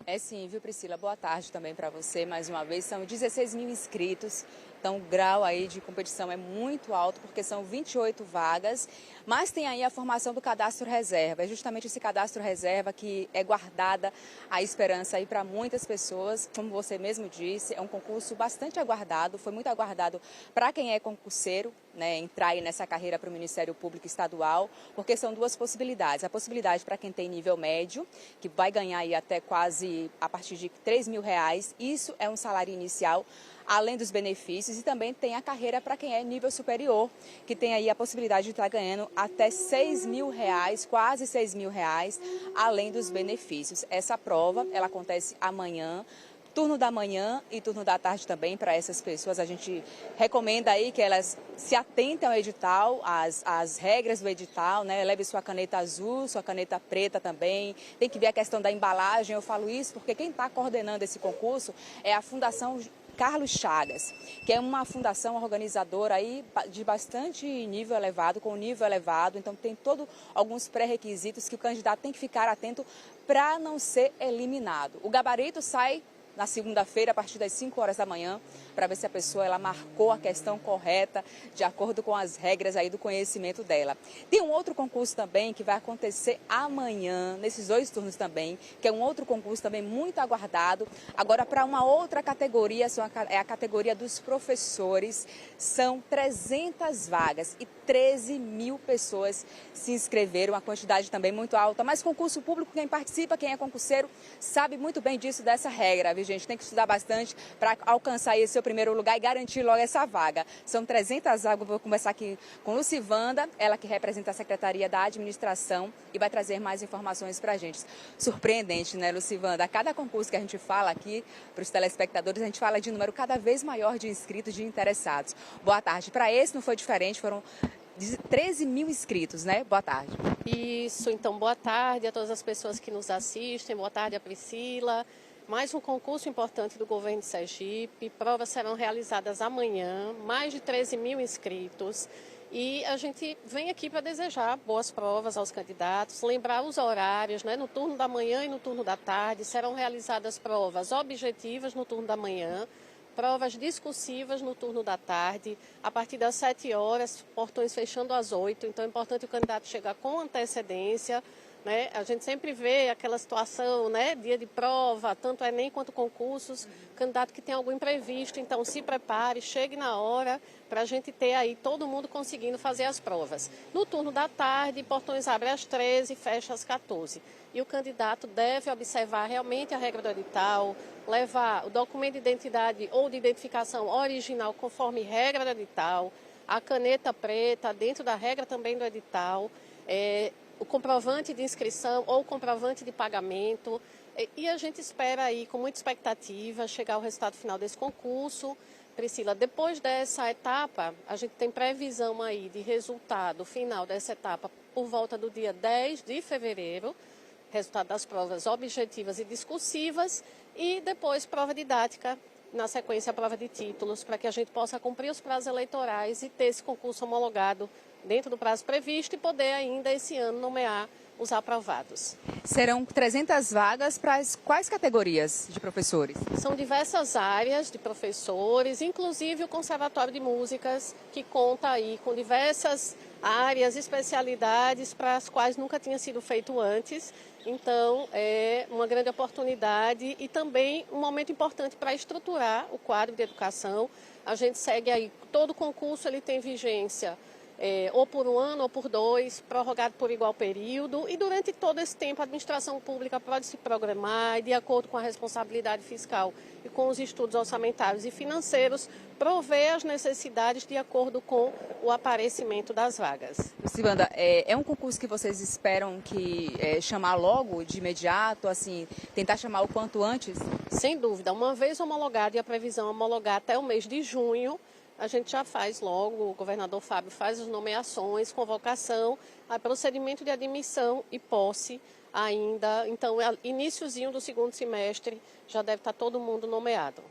É sim, viu, Priscila? Boa tarde também para você mais uma vez. São 16 mil inscritos, então o grau aí de competição é muito alto, porque são 28 vagas, mas tem aí a formação do cadastro reserva. É justamente esse cadastro reserva que é guardada a esperança aí para muitas pessoas. Como você mesmo disse, é um concurso bastante aguardado, foi muito aguardado para quem é concurseiro, né, entrar aí nessa carreira para o Ministério Público Estadual, porque são duas possibilidades. A possibilidade para quem tem nível médio, que vai ganhar aí até quase a partir de R$3 mil, isso é um salário inicial, além dos benefícios, e também tem a carreira para quem é nível superior, que tem aí a possibilidade de estar ganhando até R$6 mil, quase R$6 mil, além dos benefícios. Essa prova, ela acontece amanhã, turno da manhã e turno da tarde também para essas pessoas. A gente recomenda aí que elas se atentem ao edital, às regras do edital, né? Leve sua caneta azul, sua caneta preta também. Tem que ver a questão da embalagem. Eu falo isso porque quem está coordenando esse concurso é a Fundação Carlos Chagas, que é uma fundação organizadora aí de bastante nível elevado, com nível elevado, então tem alguns pré-requisitos que o candidato tem que ficar atento para não ser eliminado. O gabarito sai na segunda-feira, a partir das 5 horas da manhã, para ver se a pessoa ela marcou a questão correta, de acordo com as regras aí do conhecimento dela. Tem um outro concurso também que vai acontecer amanhã, nesses 2 turnos também, que é um outro concurso também muito aguardado. Agora, para uma outra categoria, é a categoria dos professores, são 300 vagas e 13 mil pessoas se inscreveram, uma quantidade também muito alta. Mas concurso público, quem participa, quem é concurseiro, sabe muito bem disso, dessa regra, viu, gente? Tem que estudar bastante para alcançar esse seu primeiro lugar e garantir logo essa vaga. São 300 vagas, vou conversar aqui com Lucivanda, ela que representa a Secretaria da Administração e vai trazer mais informações para a gente. Surpreendente, né, Lucivanda? A cada concurso que a gente fala aqui para os telespectadores, a gente fala de um número cada vez maior de inscritos, de interessados. Boa tarde. Para esse não foi diferente, foram 13 mil inscritos, né? Boa tarde. Isso, então boa tarde a todas as pessoas que nos assistem, boa tarde a Priscila. Mais um concurso importante do governo de Sergipe, provas serão realizadas amanhã, mais de 13 mil inscritos. E a gente vem aqui para desejar boas provas aos candidatos, lembrar os horários, né? No turno da manhã e no turno da tarde serão realizadas provas objetivas no turno da manhã, provas discursivas no turno da tarde, a partir das 7 horas, portões fechando às 8, então é importante o candidato chegar com antecedência, né? A gente sempre vê aquela situação, né? Dia de prova, tanto Enem quanto concursos, candidato que tem algum imprevisto, então se prepare, chegue na hora para a gente ter aí todo mundo conseguindo fazer as provas. No turno da tarde, portões abrem às 13 e fecham às 14. E o candidato deve observar realmente a regra do edital, levar o documento de identidade ou de identificação original conforme regra do edital, a caneta preta dentro da regra também do edital, o comprovante de inscrição ou comprovante de pagamento. E a gente espera aí, com muita expectativa, chegar ao resultado final desse concurso. Priscila, depois dessa etapa, a gente tem previsão aí de resultado final dessa etapa por volta do dia 10 de fevereiro, resultado das provas objetivas e discursivas, e depois prova didática, na sequência a prova de títulos, para que a gente possa cumprir os prazos eleitorais e ter esse concurso homologado dentro do prazo previsto e poder ainda esse ano nomear os aprovados. Serão 300 vagas para quais categorias de professores? São diversas áreas de professores, inclusive o Conservatório de Músicas, que conta aí com diversas áreas, especialidades para as quais nunca tinha sido feito antes. Então, é uma grande oportunidade e também um momento importante para estruturar o quadro de educação. A gente segue aí, todo concurso ele tem vigência ou por um ano ou por 2, prorrogado por igual período. E durante todo esse tempo a administração pública pode se programar e, de acordo com a responsabilidade fiscal e com os estudos orçamentários e financeiros, prover as necessidades de acordo com o aparecimento das vagas. Silvanda, é um concurso que vocês esperam que chamar logo, de imediato, assim, tentar chamar o quanto antes? Sem dúvida. Uma vez homologado, e a previsão é homologar até o mês de junho, a gente já faz logo, o governador Fábio faz as nomeações, convocação, procedimento de admissão e posse ainda. Então, iniciozinho do segundo semestre, já deve estar todo mundo nomeado.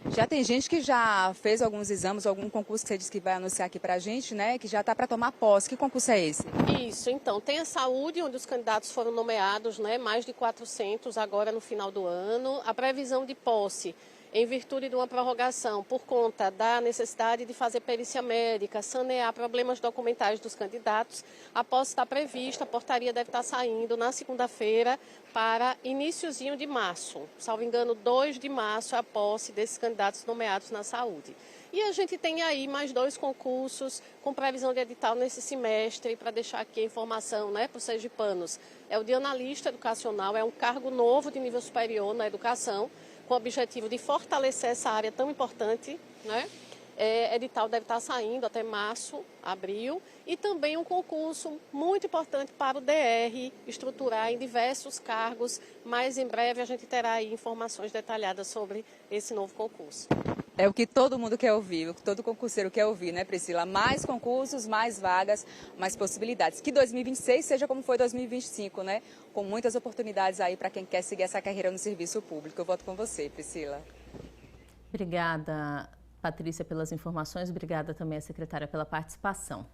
Já tem gente que já fez alguns exames, algum concurso que você disse que vai anunciar aqui pra gente, né? Que já está para tomar posse. Que concurso é esse? Isso, então, tem a saúde, onde os candidatos foram nomeados, né? Mais de 400 agora no final do ano. A previsão de posse, em virtude de uma prorrogação por conta da necessidade de fazer perícia médica, sanear problemas documentais dos candidatos, a posse está prevista, a portaria deve estar saindo na segunda-feira para iniciozinho de março. Salvo engano, 2 de março é a posse desses candidatos nomeados na saúde. E a gente tem aí mais 2 concursos com previsão de edital nesse semestre, para deixar aqui a informação, né, para os sergipanos. É o de analista educacional, é um cargo novo de nível superior na educação, com o objetivo de fortalecer essa área tão importante, né? Edital deve estar saindo até março, abril, e também um concurso muito importante para o DR, estruturar em diversos cargos, mas em breve a gente terá aí informações detalhadas sobre esse novo concurso. É o que todo mundo quer ouvir, o que todo concurseiro quer ouvir, né, Priscila? Mais concursos, mais vagas, mais possibilidades. Que 2026 seja como foi 2025, né? Com muitas oportunidades aí para quem quer seguir essa carreira no serviço público. Eu volto com você, Priscila. Obrigada, Patrícia, pelas informações. Obrigada também à secretária pela participação.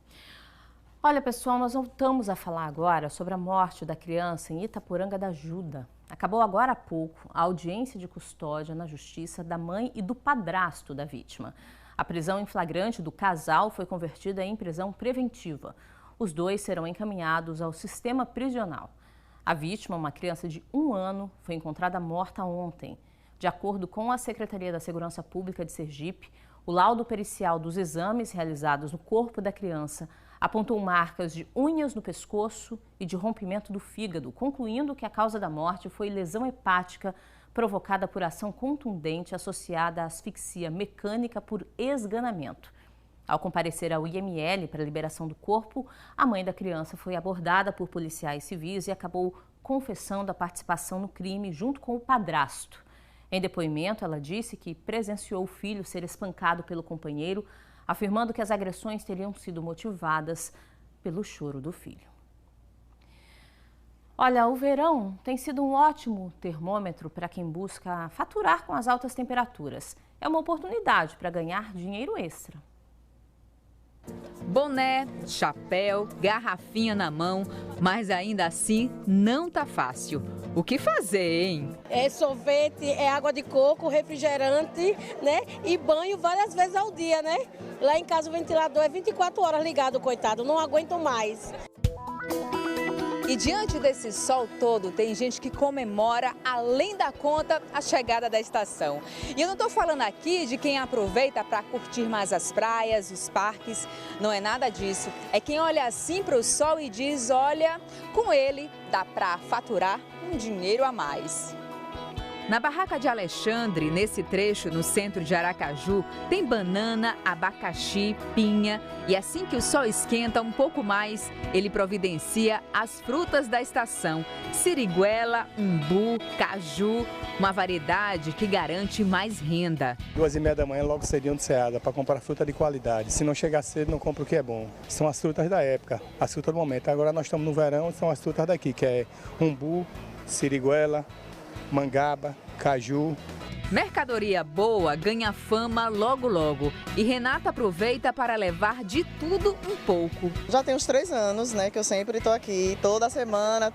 Olha, pessoal, nós voltamos a falar agora sobre a morte da criança em Itaporanga da Ajuda. Acabou agora há pouco a audiência de custódia na Justiça da mãe e do padrasto da vítima. A prisão em flagrante do casal foi convertida em prisão preventiva. Os dois serão encaminhados ao sistema prisional. A vítima, uma criança de 1 ano, foi encontrada morta ontem. De acordo com a Secretaria da Segurança Pública de Sergipe, o laudo pericial dos exames realizados no corpo da criança apontou marcas de unhas no pescoço e de rompimento do fígado, concluindo que a causa da morte foi lesão hepática provocada por ação contundente associada à asfixia mecânica por esganamento. Ao comparecer ao IML para a liberação do corpo, a mãe da criança foi abordada por policiais civis e acabou confessando a participação no crime junto com o padrasto. Em depoimento, ela disse que presenciou o filho ser espancado pelo companheiro, afirmando que as agressões teriam sido motivadas pelo choro do filho. Olha, o verão tem sido um ótimo termômetro para quem busca faturar com as altas temperaturas. É uma oportunidade para ganhar dinheiro extra. Boné, chapéu, garrafinha na mão, mas ainda assim não tá fácil. O que fazer, hein? É sorvete, é água de coco, refrigerante, né? E banho várias vezes ao dia, né? Lá em casa o ventilador é 24 horas ligado, coitado, não aguento mais. E diante desse sol todo, tem gente que comemora, além da conta, a chegada da estação. E eu não estou falando aqui de quem aproveita para curtir mais as praias, os parques. Não é nada disso. É quem olha assim para o sol e diz, olha, com ele dá para faturar um dinheiro a mais. Na barraca de Alexandre, nesse trecho no centro de Aracaju, tem banana, abacaxi, pinha e assim que o sol esquenta um pouco mais, ele providencia as frutas da estação, siriguela, umbu, caju, uma variedade que garante mais renda. 2h30 da manhã logo cedinho de ceada para comprar fruta de qualidade. Se não chegar cedo, não compra o que é bom. São as frutas da época, as frutas do momento. Agora nós estamos no verão, são as frutas daqui, que é umbu, siriguela, mangaba, caju. Mercadoria boa ganha fama logo logo e Renata aproveita para levar de tudo um pouco. Já tem uns 3 anos, né, que eu sempre estou aqui, toda semana,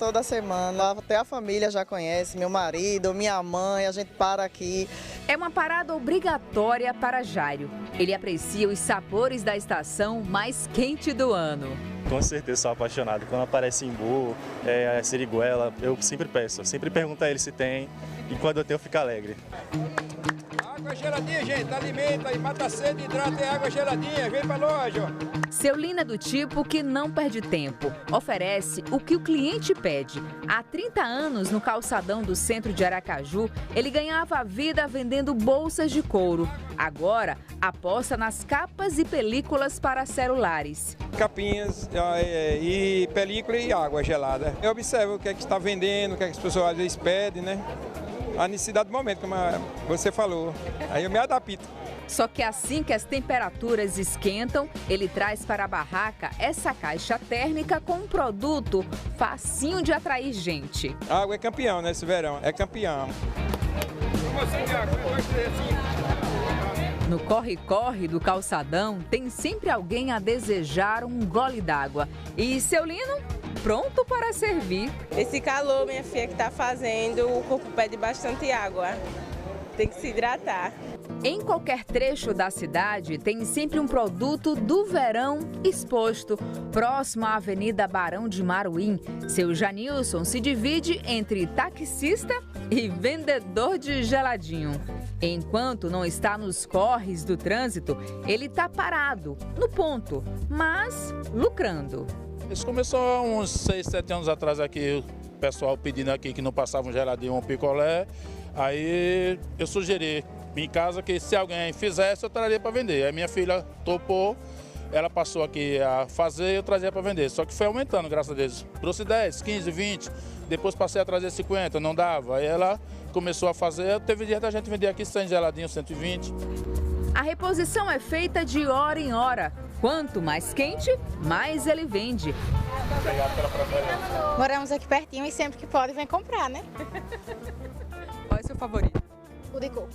até a família já conhece, meu marido, minha mãe, a gente para aqui. É uma parada obrigatória para Jairo. Ele aprecia os sabores da estação mais quente do ano. Com certeza sou apaixonado. Quando aparece imbu, a siriguela, eu sempre peço. Eu sempre pergunto a ele se tem e quando eu tenho eu fico alegre. Água geladinha, gente, alimenta e mata a sede, hidrata e água geladinha, vem pra loja. Seu Lino é do tipo que não perde tempo, oferece o que o cliente pede. Há 30 anos, no calçadão do centro de Aracaju, ele ganhava a vida vendendo bolsas de couro. Agora, aposta nas capas e películas para celulares. Capinhas e película e água gelada. Eu observo o que é que está vendendo, o que é que as pessoas às vezes pedem, né? A necessidade do momento, como você falou. Aí eu me adapto. Só que assim que as temperaturas esquentam, ele traz para a barraca essa caixa térmica com um produto facinho de atrair gente. A água é campeão nesse verão, é campeão. No corre-corre do calçadão, tem sempre alguém a desejar um gole d'água. E seu Lino, pronto para servir. Esse calor, minha filha, que está fazendo, o corpo pede bastante água. Tem que se hidratar. Em qualquer trecho da cidade, tem sempre um produto do verão exposto. Próximo à Avenida Barão de Maruim, seu Janilson se divide entre taxista e vendedor de geladinho. Enquanto não está nos corres do trânsito, ele está parado, no ponto, mas lucrando. Isso começou há uns 6, 7 anos atrás aqui, o pessoal pedindo aqui que não passava um geladinho ou um picolé. Aí eu sugeri em casa que se alguém fizesse, eu traria para vender. Aí minha filha topou, ela passou aqui a fazer e eu trazia para vender. Só que foi aumentando, graças a Deus. Trouxe 10, 15, 20, depois passei a trazer 50, não dava. Aí ela começou a fazer, teve dia da gente vender aqui 100 geladinhos, 120. A reposição é feita de hora em hora. Quanto mais quente, mais ele vende. Obrigado pela preferência. Moramos aqui pertinho e sempre que pode vem comprar, né? Qual é o seu favorito? O de coco.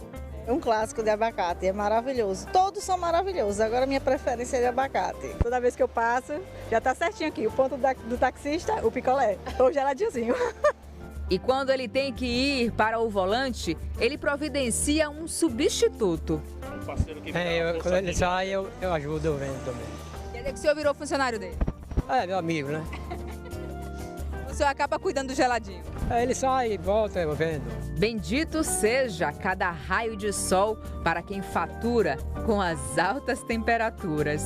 É um clássico de abacate, é maravilhoso. Todos são maravilhosos, agora minha preferência é de abacate. Toda vez que eu passo, já tá certinho aqui, o ponto do taxista, o picolé, ou geladinhozinho. E quando ele tem que ir para o volante, ele providencia um substituto. Quando ele sai, eu ajudo, eu vendo também. Quer dizer que o senhor virou funcionário dele? É, meu amigo, né? O senhor acaba cuidando do geladinho? Ele sai e volta, eu vendo. Bendito seja cada raio de sol para quem fatura com as altas temperaturas.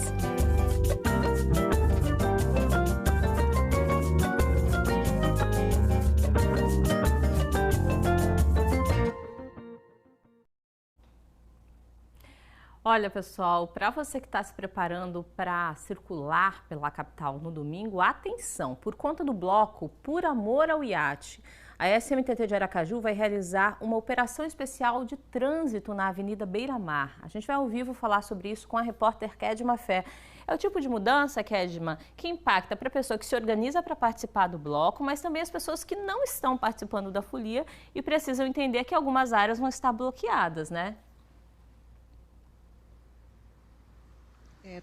Olha, pessoal, para você que está se preparando para circular pela capital no domingo, atenção, por conta do bloco Por Amor ao Iate, a SMTT de Aracaju vai realizar uma operação especial de trânsito na Avenida Beira-Mar. A gente vai ao vivo falar sobre isso com a repórter Kédia Mafé. É o tipo de mudança, Kedma, que impacta para a pessoa que se organiza para participar do bloco, mas também as pessoas que não estão participando da folia e precisam entender que algumas áreas vão estar bloqueadas, né?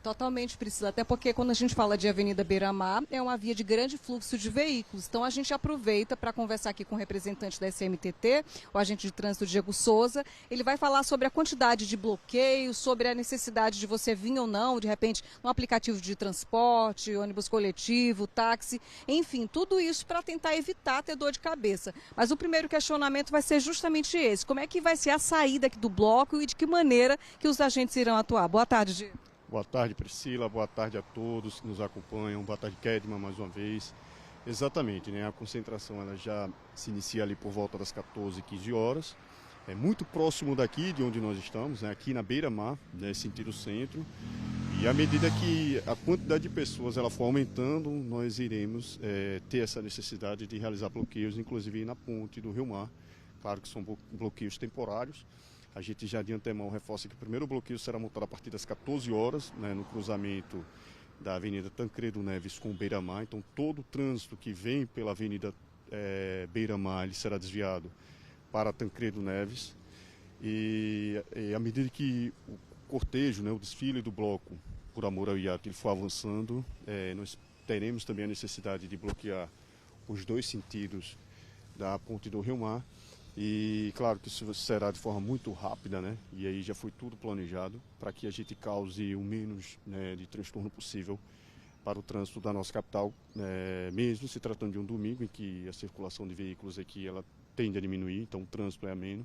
Totalmente, Priscila, até porque quando a gente fala de Avenida Beira-Mar, é uma via de grande fluxo de veículos. Então a gente aproveita para conversar aqui com o representante da SMTT, o agente de trânsito Diego Souza. Ele vai falar sobre a quantidade de bloqueios, sobre a necessidade de você vir ou não, de repente, no aplicativo de transporte, ônibus coletivo, táxi, enfim, tudo isso para tentar evitar ter dor de cabeça. Mas o primeiro questionamento vai ser justamente esse: como é que vai ser a saída aqui do bloco e de que maneira que os agentes irão atuar? Boa tarde, Diego. Boa tarde, Priscila. Boa tarde a todos que nos acompanham. Boa tarde, Kedma, mais uma vez. Exatamente, né? A concentração ela já se inicia ali por volta das 14, 15 horas. É muito próximo daqui de onde nós estamos, né? Aqui na Beira-Mar, né? Sentido centro. E à medida que a quantidade de pessoas ela for aumentando, nós iremos ter essa necessidade de realizar bloqueios, inclusive na ponte do Rio Mar. Claro que são bloqueios temporários. A gente já de antemão reforça que o primeiro bloqueio será montado a partir das 14 horas, né, no cruzamento da Avenida Tancredo Neves com Beira-Mar. Então todo o trânsito que vem pela Avenida Beira-Mar ele será desviado para Tancredo Neves. E à medida que o cortejo, né, o desfile do bloco Por Amor ao Iate ele for avançando, nós teremos também a necessidade de bloquear os dois sentidos da ponte do Rio Mar. E claro que isso será de forma muito rápida, né? E aí já foi tudo planejado para que a gente cause o menos, né, de transtorno possível para o trânsito da nossa capital, mesmo se tratando de um domingo em que a circulação de veículos aqui ela tende a diminuir, então o trânsito é ameno,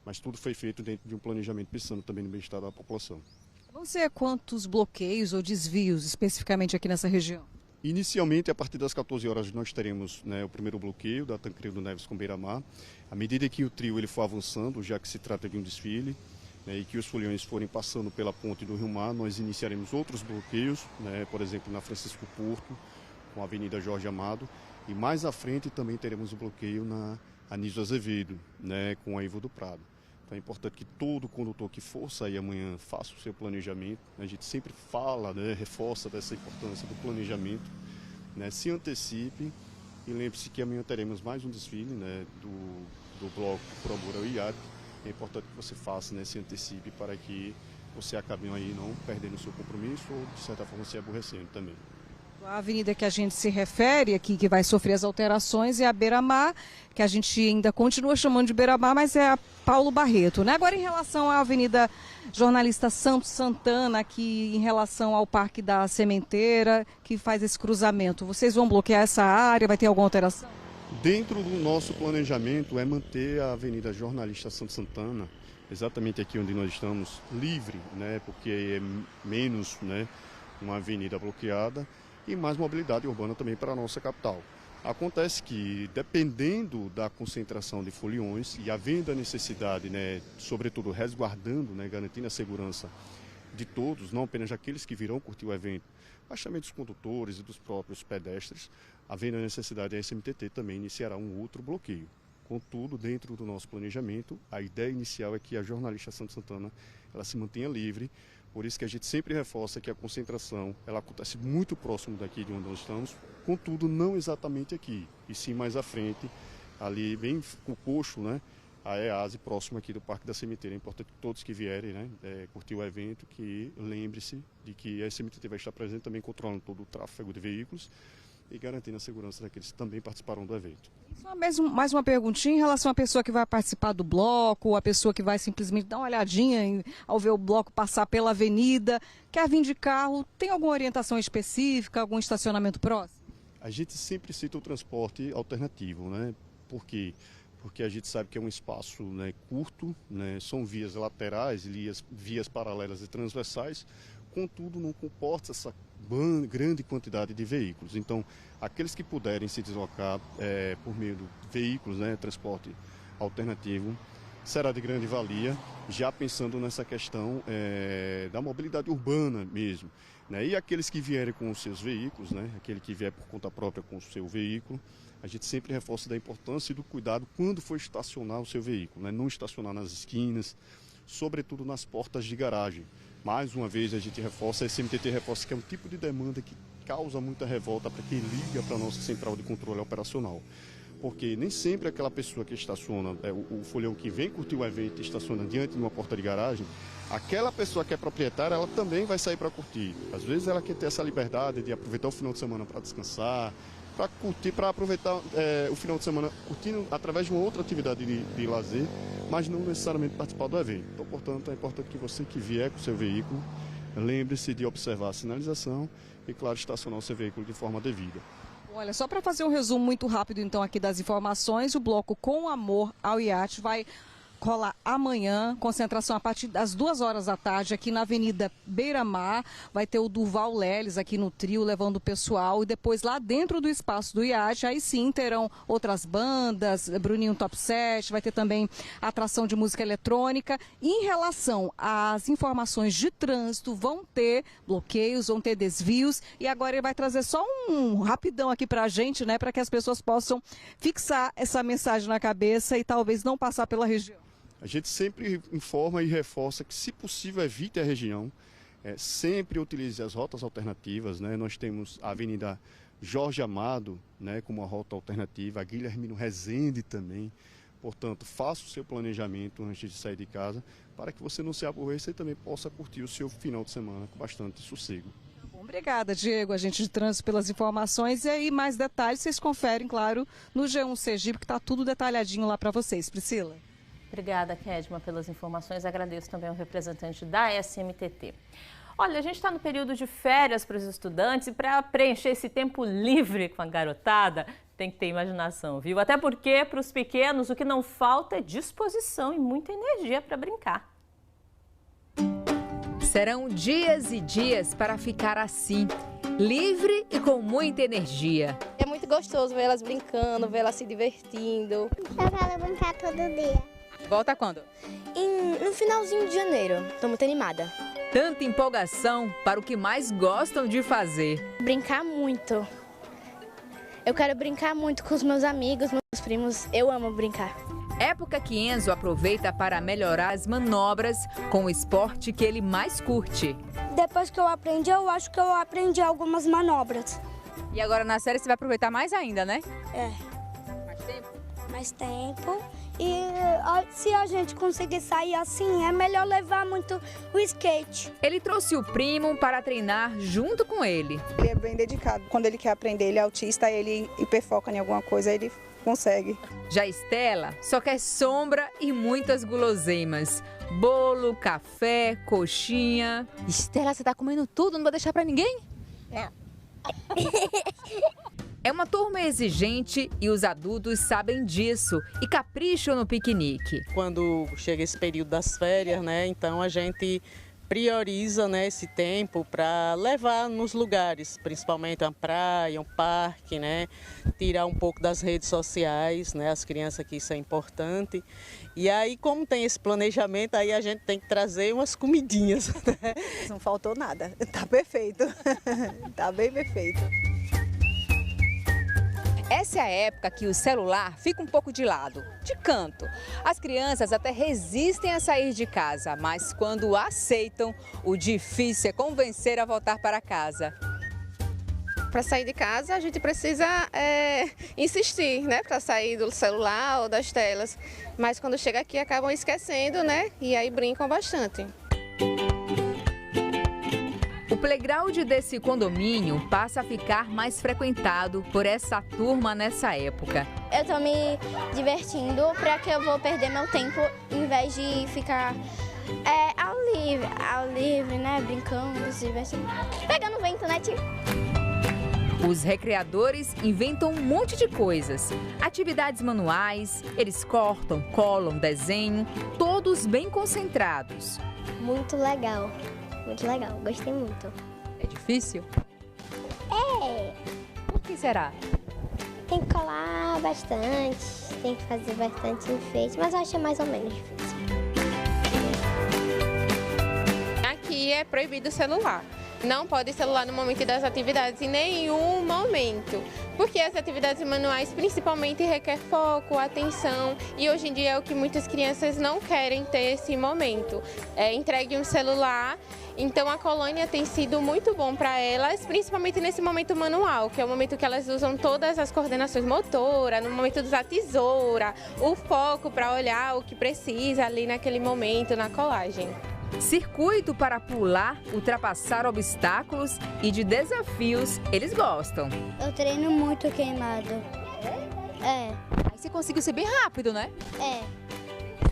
mas tudo foi feito dentro de um planejamento pensando também no bem-estar da população. Vão ser quantos bloqueios ou desvios especificamente aqui nessa região? Inicialmente, a partir das 14 horas, nós teremos, né, o primeiro bloqueio da Tancredo Neves com Beira-Mar. À medida que o trio ele for avançando, já que se trata de um desfile, né, e que os foliões forem passando pela ponte do Rio Mar, nós iniciaremos outros bloqueios, né, por exemplo, na Francisco Porto, com a Avenida Jorge Amado. E mais à frente também teremos o bloqueio na Anísio Azevedo, né, com a Ivo do Prado. Então é importante que todo condutor que for sair amanhã faça o seu planejamento. A gente sempre fala, né, reforça dessa importância do planejamento, né, se antecipe e lembre-se que amanhã teremos mais um desfile, né, do bloco Por Amor ao Iate. É importante que você faça, né, se antecipe para que você acabe aí não perdendo o seu compromisso ou de certa forma se aborrecendo também. A avenida que a gente se refere aqui, que vai sofrer as alterações, é a Beira-Mar, que a gente ainda continua chamando de Beira-Mar, mas é a Paulo Barreto, né? Agora, em relação à Avenida Jornalista Santos Santana, aqui em relação ao Parque da Sementeira, que faz esse cruzamento, vocês vão bloquear essa área? Vai ter alguma alteração? Dentro do nosso planejamento é manter a Avenida Jornalista Santos Santana, exatamente aqui onde nós estamos, livre, né? Porque é menos, né, uma avenida bloqueada, e mais mobilidade urbana também para a nossa capital. Acontece que, dependendo da concentração de foliões e havendo a necessidade, né, sobretudo resguardando, né, garantindo a segurança de todos, não apenas daqueles que virão curtir o evento, mas também dos condutores e dos próprios pedestres, havendo a necessidade, a SMTT também iniciará um outro bloqueio. Contudo, dentro do nosso planejamento, a ideia inicial é que a Jornalista Santos Santana ela se mantenha livre. Por isso que a gente sempre reforça que a concentração ela acontece muito próximo daqui de onde nós estamos, contudo não exatamente aqui, e sim mais à frente, ali bem com o coxo, né, a EASE, próximo aqui do Parque da Sementeira. É importante que todos que vierem, né, curtir o evento, que lembre-se de que a SMTT vai estar presente também controlando todo o tráfego de veículos e garantindo a segurança daqueles que também participarão do evento. Só mais uma perguntinha em relação à pessoa que vai participar do bloco, ou a pessoa que vai simplesmente dar uma olhadinha ao ver o bloco passar pela avenida, quer vir de carro, tem alguma orientação específica, algum estacionamento próximo? A gente sempre cita o transporte alternativo, né? Por quê? Porque a gente sabe que é um espaço, né, curto, né? São vias laterais, vias paralelas e transversais, contudo não comporta essa grande quantidade de veículos. Então, aqueles que puderem se deslocar por meio de veículos, né, transporte alternativo, será de grande valia, já pensando nessa questão da mobilidade urbana mesmo, né? E aqueles que vierem com os seus veículos, né, aquele que vier por conta própria com o seu veículo, a gente sempre reforça da importância e do cuidado quando for estacionar o seu veículo, né? Não estacionar nas esquinas, sobretudo nas portas de garagem. Mais uma vez a gente reforça, a SMTT reforça que é um tipo de demanda que causa muita revolta para quem liga para a nossa central de controle operacional. Porque nem sempre aquela pessoa que estaciona, o folião que vem curtir o evento e estaciona diante de uma porta de garagem, aquela pessoa que é proprietária, ela também vai sair para curtir. Às vezes ela quer ter essa liberdade de aproveitar o final de semana para descansar, para curtir, para aproveitar o final de semana curtindo através de uma outra atividade de lazer, mas não necessariamente participar do evento. Então, portanto, é importante que você que vier com o seu veículo, lembre-se de observar a sinalização e, claro, estacionar o seu veículo de forma devida. Olha, só para fazer um resumo muito rápido então aqui das informações, o bloco Com Amor ao Iate vai rolar amanhã, concentração a partir das 2 horas da tarde aqui na Avenida Beira-Mar. Vai ter o Durval Leles aqui no trio levando o pessoal, e depois lá dentro do espaço do iate, aí sim terão outras bandas, Bruninho Top 7, vai ter também atração de música eletrônica. Em relação às informações de trânsito, vão ter bloqueios, vão ter desvios, e agora ele vai trazer só um rapidão aqui pra gente, né, para que as pessoas possam fixar essa mensagem na cabeça e talvez não passar pela região. A gente sempre informa e reforça que, se possível, evite a região, sempre utilize as rotas alternativas, né? Nós temos a Avenida Jorge Amado, né, como uma rota alternativa, a Guilhermino Rezende também. Portanto, faça o seu planejamento antes de sair de casa, para que você não se aborreça e também possa curtir o seu final de semana com bastante sossego. Obrigada, Diego, agente de trânsito, pelas informações. E aí, mais detalhes, vocês conferem, claro, no G1 Sergipe, que está tudo detalhadinho lá para vocês. Priscila. Obrigada, Kedma, pelas informações. Agradeço também ao representante da SMTT. Olha, a gente está no período de férias para os estudantes e para preencher esse tempo livre com a garotada, tem que ter imaginação, viu? Até porque, para os pequenos, o que não falta é disposição e muita energia para brincar. Serão dias e dias para ficar assim, livre e com muita energia. É muito gostoso ver elas brincando, ver elas se divertindo. Eu quero brincar todo dia. Volta quando? No finalzinho de janeiro. Estou muito animada. Tanta empolgação para o que mais gostam de fazer. Brincar muito. Eu quero brincar muito com os meus amigos, meus primos. Eu amo brincar. Época que Enzo aproveita para melhorar as manobras com o esporte que ele mais curte. Depois que eu aprendi, eu acho que eu aprendi algumas manobras. E agora na série você vai aproveitar mais ainda, né? É. Mais tempo? Mais tempo. E se a gente conseguir sair assim, é melhor levar muito o skate. Ele trouxe o primo para treinar junto com ele. Ele é bem dedicado. Quando ele quer aprender, ele é autista, ele hiperfoca em alguma coisa, ele consegue. Já Estela só quer sombra e muitas guloseimas. Bolo, café, coxinha. Estela, você tá comendo tudo? Não vai deixar para ninguém? Não. É uma turma exigente e os adultos sabem disso e capricham no piquenique. Quando chega esse período das férias, né, então a gente prioriza, né, esse tempo para levar nos lugares, principalmente uma praia, um parque, né, tirar um pouco das redes sociais, né, as crianças aqui, isso é importante. E aí, como tem esse planejamento, aí a gente tem que trazer umas comidinhas, né? Não faltou nada, tá perfeito, tá bem perfeito. Essa é a época que o celular fica um pouco de lado, de canto. As crianças até resistem a sair de casa, mas quando aceitam, o difícil é convencer a voltar para casa. Para sair de casa, a gente precisa insistir, né? Para sair do celular ou das telas. Mas quando chega aqui, acabam esquecendo, né? E aí brincam bastante. O playground desse condomínio passa a ficar mais frequentado por essa turma nessa época. Eu tô me divertindo, para que eu vou perder meu tempo em vez de ficar ao livre, né? Brincando, se divertindo. Pegando vento, né, tio? Os recreadores inventam um monte de coisas. Atividades manuais, eles cortam, colam, desenham, todos bem concentrados. Muito legal. Muito legal, gostei muito. É difícil? É. Por que será? Tem que colar bastante, tem que fazer bastante enfeite, mas eu achei mais ou menos difícil. Aqui é proibido o celular. Não pode celular no momento das atividades, em nenhum momento. Porque as atividades manuais principalmente requer foco, atenção, e hoje em dia é o que muitas crianças não querem ter esse momento. Entregue um celular, então a colônia tem sido muito bom para elas, principalmente nesse momento manual, que é o momento que elas usam todas as coordenações motoras, no momento de usar tesoura, o foco para olhar o que precisa ali naquele momento na colagem. Circuito para pular, ultrapassar obstáculos e de desafios, eles gostam. Eu treino muito queimado. É? Aí você conseguiu ser bem rápido, né? É.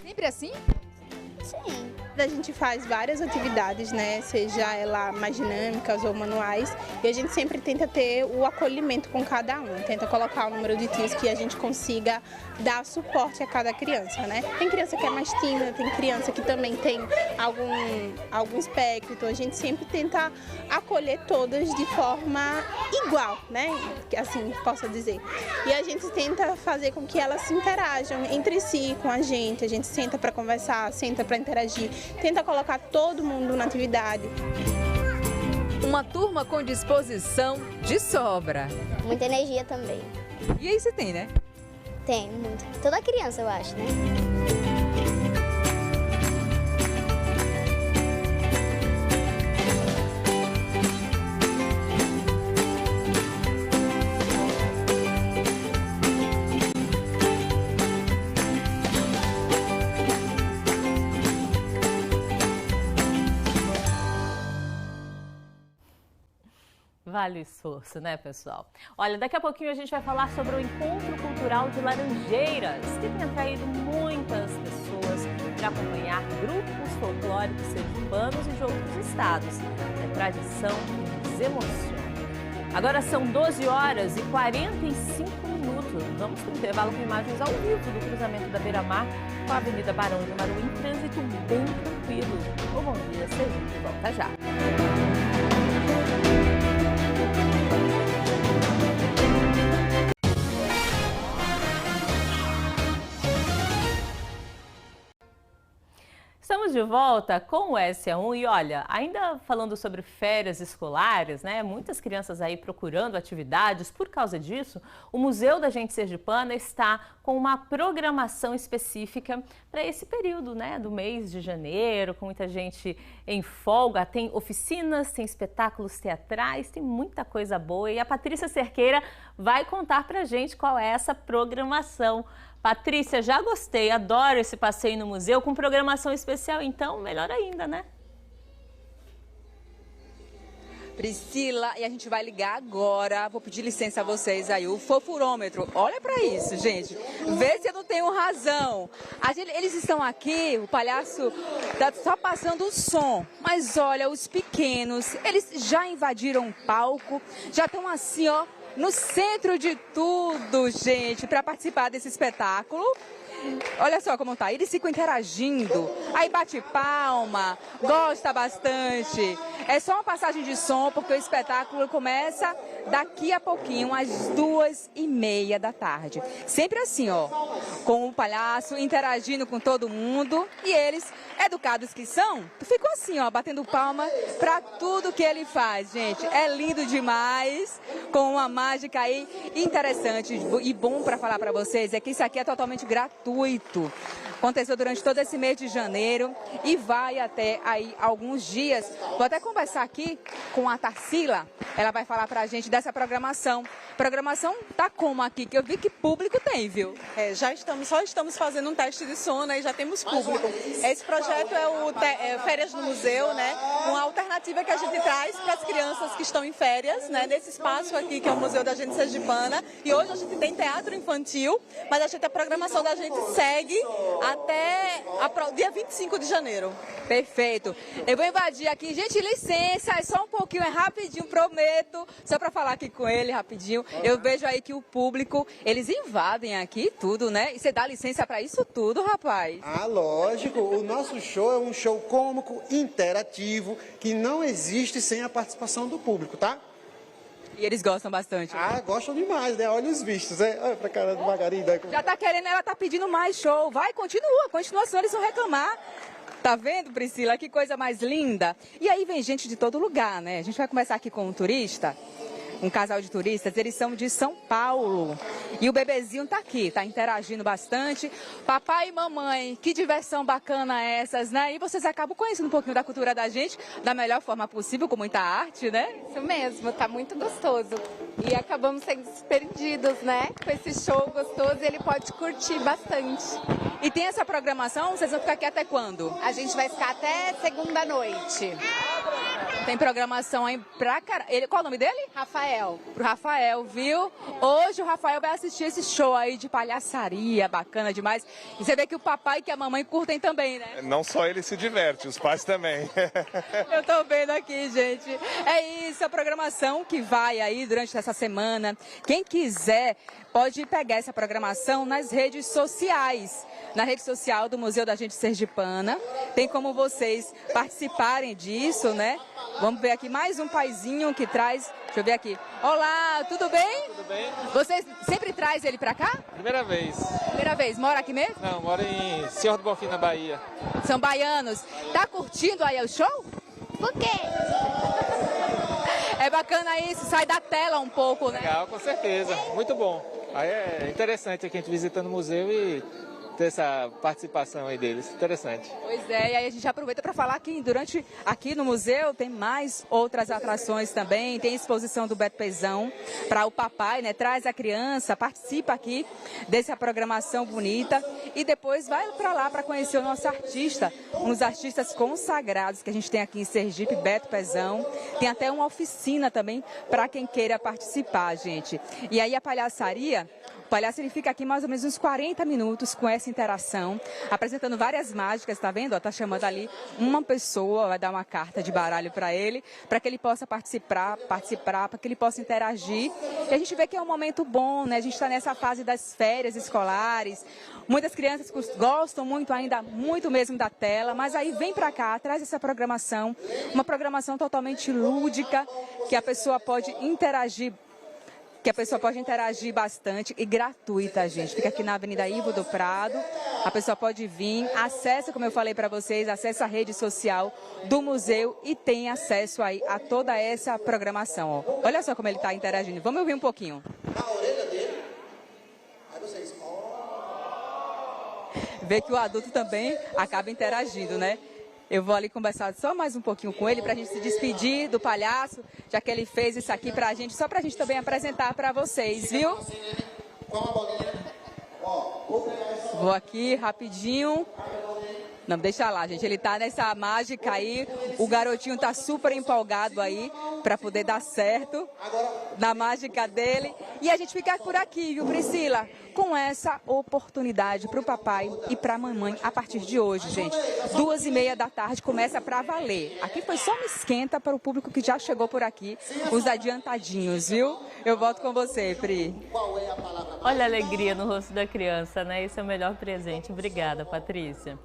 Sempre assim? Sim. A gente faz várias atividades, né? Seja ela mais dinâmicas ou manuais, e a gente sempre tenta ter o acolhimento com cada um, tenta colocar o número de tios que a gente consiga dar suporte a cada criança, né? Tem criança que é mais tímida, tem criança que também tem algum espectro, então a gente sempre tenta acolher todas de forma igual, né? Assim posso dizer. E a gente tenta fazer com que elas se interajam entre si, com a gente senta para conversar, senta para interagir, tenta colocar todo mundo na atividade. Uma turma com disposição de sobra. Muita energia também. E aí você tem, né? Tem, muito. Toda criança, eu acho, né? Vale o esforço, né, pessoal? Olha, daqui a pouquinho a gente vai falar sobre o Encontro Cultural de Laranjeiras, que tem atraído muitas pessoas para acompanhar grupos folclóricos sergipanos e de outros estados. É tradição que nos emociona. Agora são 12 horas e 45 minutos. Vamos para o intervalo com imagens ao vivo do cruzamento da Beira-Mar com a Avenida Barão de Maruim, trânsito bem tranquilo. O Bom Dia Sergipe volta já. Estamos de volta com o SA1 e olha, ainda falando sobre férias escolares, né? Muitas crianças aí procurando atividades. Por causa disso, o Museu da Gente Sergipana está com uma programação específica para esse período, né? Do mês de janeiro, com muita gente em folga. Tem oficinas, tem espetáculos teatrais, tem muita coisa boa. E a Patrícia Cerqueira vai contar pra gente qual é essa programação. Patrícia, já gostei, adoro esse passeio no museu com programação especial, então melhor ainda, né? Priscila, e a gente vai ligar agora, vou pedir licença a vocês aí, o fofurômetro, olha pra isso, gente, vê se eu não tenho razão. Eles estão aqui, o palhaço tá só passando o som, mas olha, os pequenos, eles já invadiram o palco, já estão assim, ó, no centro de tudo, gente, para participar desse espetáculo. Olha só como tá, eles ficam interagindo, aí bate palma, gosta bastante. É só uma passagem de som, porque o espetáculo começa daqui a pouquinho, às 2h30 da tarde. Sempre assim, ó, com o palhaço interagindo com todo mundo e eles, educados que são, ficam assim, ó, batendo palma pra tudo que ele faz, gente. É lindo demais, com uma mágica aí interessante e bom pra falar pra vocês, é que isso aqui é totalmente gratuito. Aconteceu durante todo esse mês de janeiro e vai até aí alguns dias. Vou até conversar aqui com a Tarsila, ela vai falar pra gente dessa programação. Programação tá como aqui, que eu vi que público tem, viu? Só estamos fazendo um teste de som, né, e já temos público. Esse projeto é o Férias no Museu, né, uma alternativa que a gente traz para as crianças que estão em férias, né, nesse espaço aqui que é o Museu da Gente Sergipana. E hoje a gente tem teatro infantil, mas a programação da gente segue até o dia 25 de janeiro. Perfeito. Eu vou invadir aqui. Gente, licença, é só um pouquinho, é rapidinho, prometo. Só para falar aqui com ele rapidinho. Eu vejo aí que o público, eles invadem aqui tudo, né? E você dá licença para isso tudo, rapaz? Ah, lógico. O nosso show é um show cômico, interativo, que não existe sem a participação do público, tá? E eles gostam bastante. Ah, gostam demais, né? Olha os vistos, né? Olha pra cara do Margarida. Já tá querendo, ela tá pedindo mais show. Vai, continua, senão eles vão reclamar. Tá vendo, Priscila? Que coisa mais linda. E aí vem gente de todo lugar, né? A gente vai começar aqui com um turista. Um casal de turistas, eles são de São Paulo. E o bebezinho tá aqui, tá interagindo bastante. Papai e mamãe, que diversão bacana essas, né? E vocês acabam conhecendo um pouquinho da cultura da gente da melhor forma possível, com muita arte, né? Isso mesmo, tá muito gostoso. E acabamos sendo surpreendidos, né? Com esse show gostoso, ele pode curtir bastante. E tem essa programação? Vocês vão ficar aqui até quando? A gente vai ficar até segunda-noite. Tem programação aí pra caramba. Qual é o nome dele? Rafael. Pro Rafael, viu? Hoje o Rafael vai assistir esse show aí de palhaçaria, bacana demais. E você vê que o papai e que a mamãe curtem também, né? Não só ele se diverte, os pais também. Eu tô vendo aqui, gente. É isso, a programação que vai aí durante essa semana. Quem quiser pode pegar essa programação nas redes sociais. Na rede social do Museu da Gente Sergipana. Tem como vocês participarem disso, né? Vamos ver aqui mais um paizinho que traz... Deixa eu ver aqui. Olá, tudo bem? Tudo bem. Você sempre traz ele pra cá? Primeira vez. Primeira vez. Mora aqui mesmo? Não, moro em Senhor do Bonfim, na Bahia. São baianos. Tá curtindo aí o show? Por quê? É bacana isso, sai da tela um pouco, né? Legal, com certeza. Muito bom. Aí é interessante aqui a gente visitando o museu e ter essa participação aí deles. Interessante. Pois é, e aí a gente aproveita para falar que aqui no museu tem mais outras atrações também, tem exposição do Beto Pezão para o papai, né? Traz a criança, participa aqui dessa programação bonita e depois vai para lá para conhecer o nosso artista, um dos artistas consagrados que a gente tem aqui em Sergipe, Beto Pezão. Tem até uma oficina também para quem queira participar, gente. E aí a palhaçaria... O palhaço ele fica aqui mais ou menos uns 40 minutos com essa interação, apresentando várias mágicas, tá vendo? Tá chamando ali uma pessoa, vai dar uma carta de baralho para ele, para que ele possa participar, para que ele possa interagir. E a gente vê que é um momento bom, né? A gente está nessa fase das férias escolares. Muitas crianças gostam muito ainda, muito mesmo da tela, mas aí vem para cá, traz essa programação, uma programação totalmente lúdica, que a pessoa pode interagir bastante e gratuita, gente. Fica aqui na Avenida Ivo do Prado. A pessoa pode vir, acessa, como eu falei para vocês, acessa a rede social do museu e tem acesso aí a toda essa programação. Ó. Olha só como ele está interagindo. Vamos ouvir um pouquinho. Na orelha dele, aí vocês... Vê que o adulto também acaba interagindo, né? Eu vou ali conversar só mais um pouquinho com ele para a gente se despedir do palhaço, já que ele fez isso aqui para a gente, só para a gente também apresentar para vocês, viu? Vou aqui rapidinho. Não, deixa lá, gente. Ele tá nessa mágica aí. O garotinho tá super empolgado aí para poder dar certo na mágica dele. E a gente fica por aqui, viu, Priscila? Com essa oportunidade para o papai e para a mamãe a partir de hoje, gente. 2h30 da tarde começa para valer. Aqui foi só uma esquenta para o público que já chegou por aqui, os adiantadinhos, viu? Eu volto com você, Pri. Olha a alegria no rosto da criança, né? Esse é o melhor presente. Obrigada, Patrícia.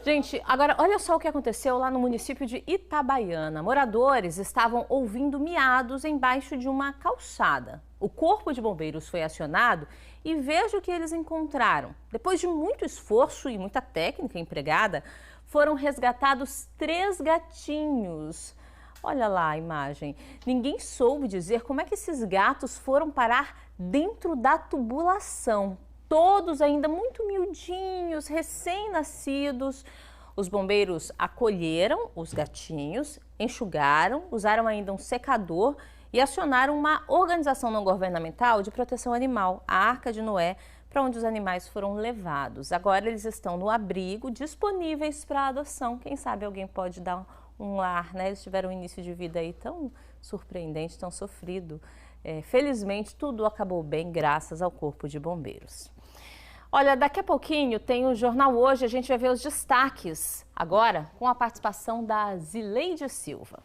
Gente, agora olha só o que aconteceu lá no município de Itabaiana. Moradores estavam ouvindo miados embaixo de uma calçada. O corpo de bombeiros foi acionado e veja o que eles encontraram. Depois de muito esforço e muita técnica empregada, foram resgatados 3 gatinhos. Olha lá a imagem. Ninguém soube dizer como é que esses gatos foram parar dentro da tubulação. Todos ainda muito miudinhos, recém-nascidos. Os bombeiros acolheram os gatinhos, enxugaram, usaram ainda um secador e acionaram uma organização não governamental de proteção animal, a Arca de Noé, para onde os animais foram levados. Agora eles estão no abrigo, disponíveis para adoção. Quem sabe alguém pode dar um lar, né? Eles tiveram um início de vida aí tão surpreendente, tão sofrido. Felizmente, tudo acabou bem graças ao Corpo de Bombeiros. Olha, daqui a pouquinho tem o Jornal Hoje, a gente vai ver os destaques. Agora, com a participação da Zileide Silva.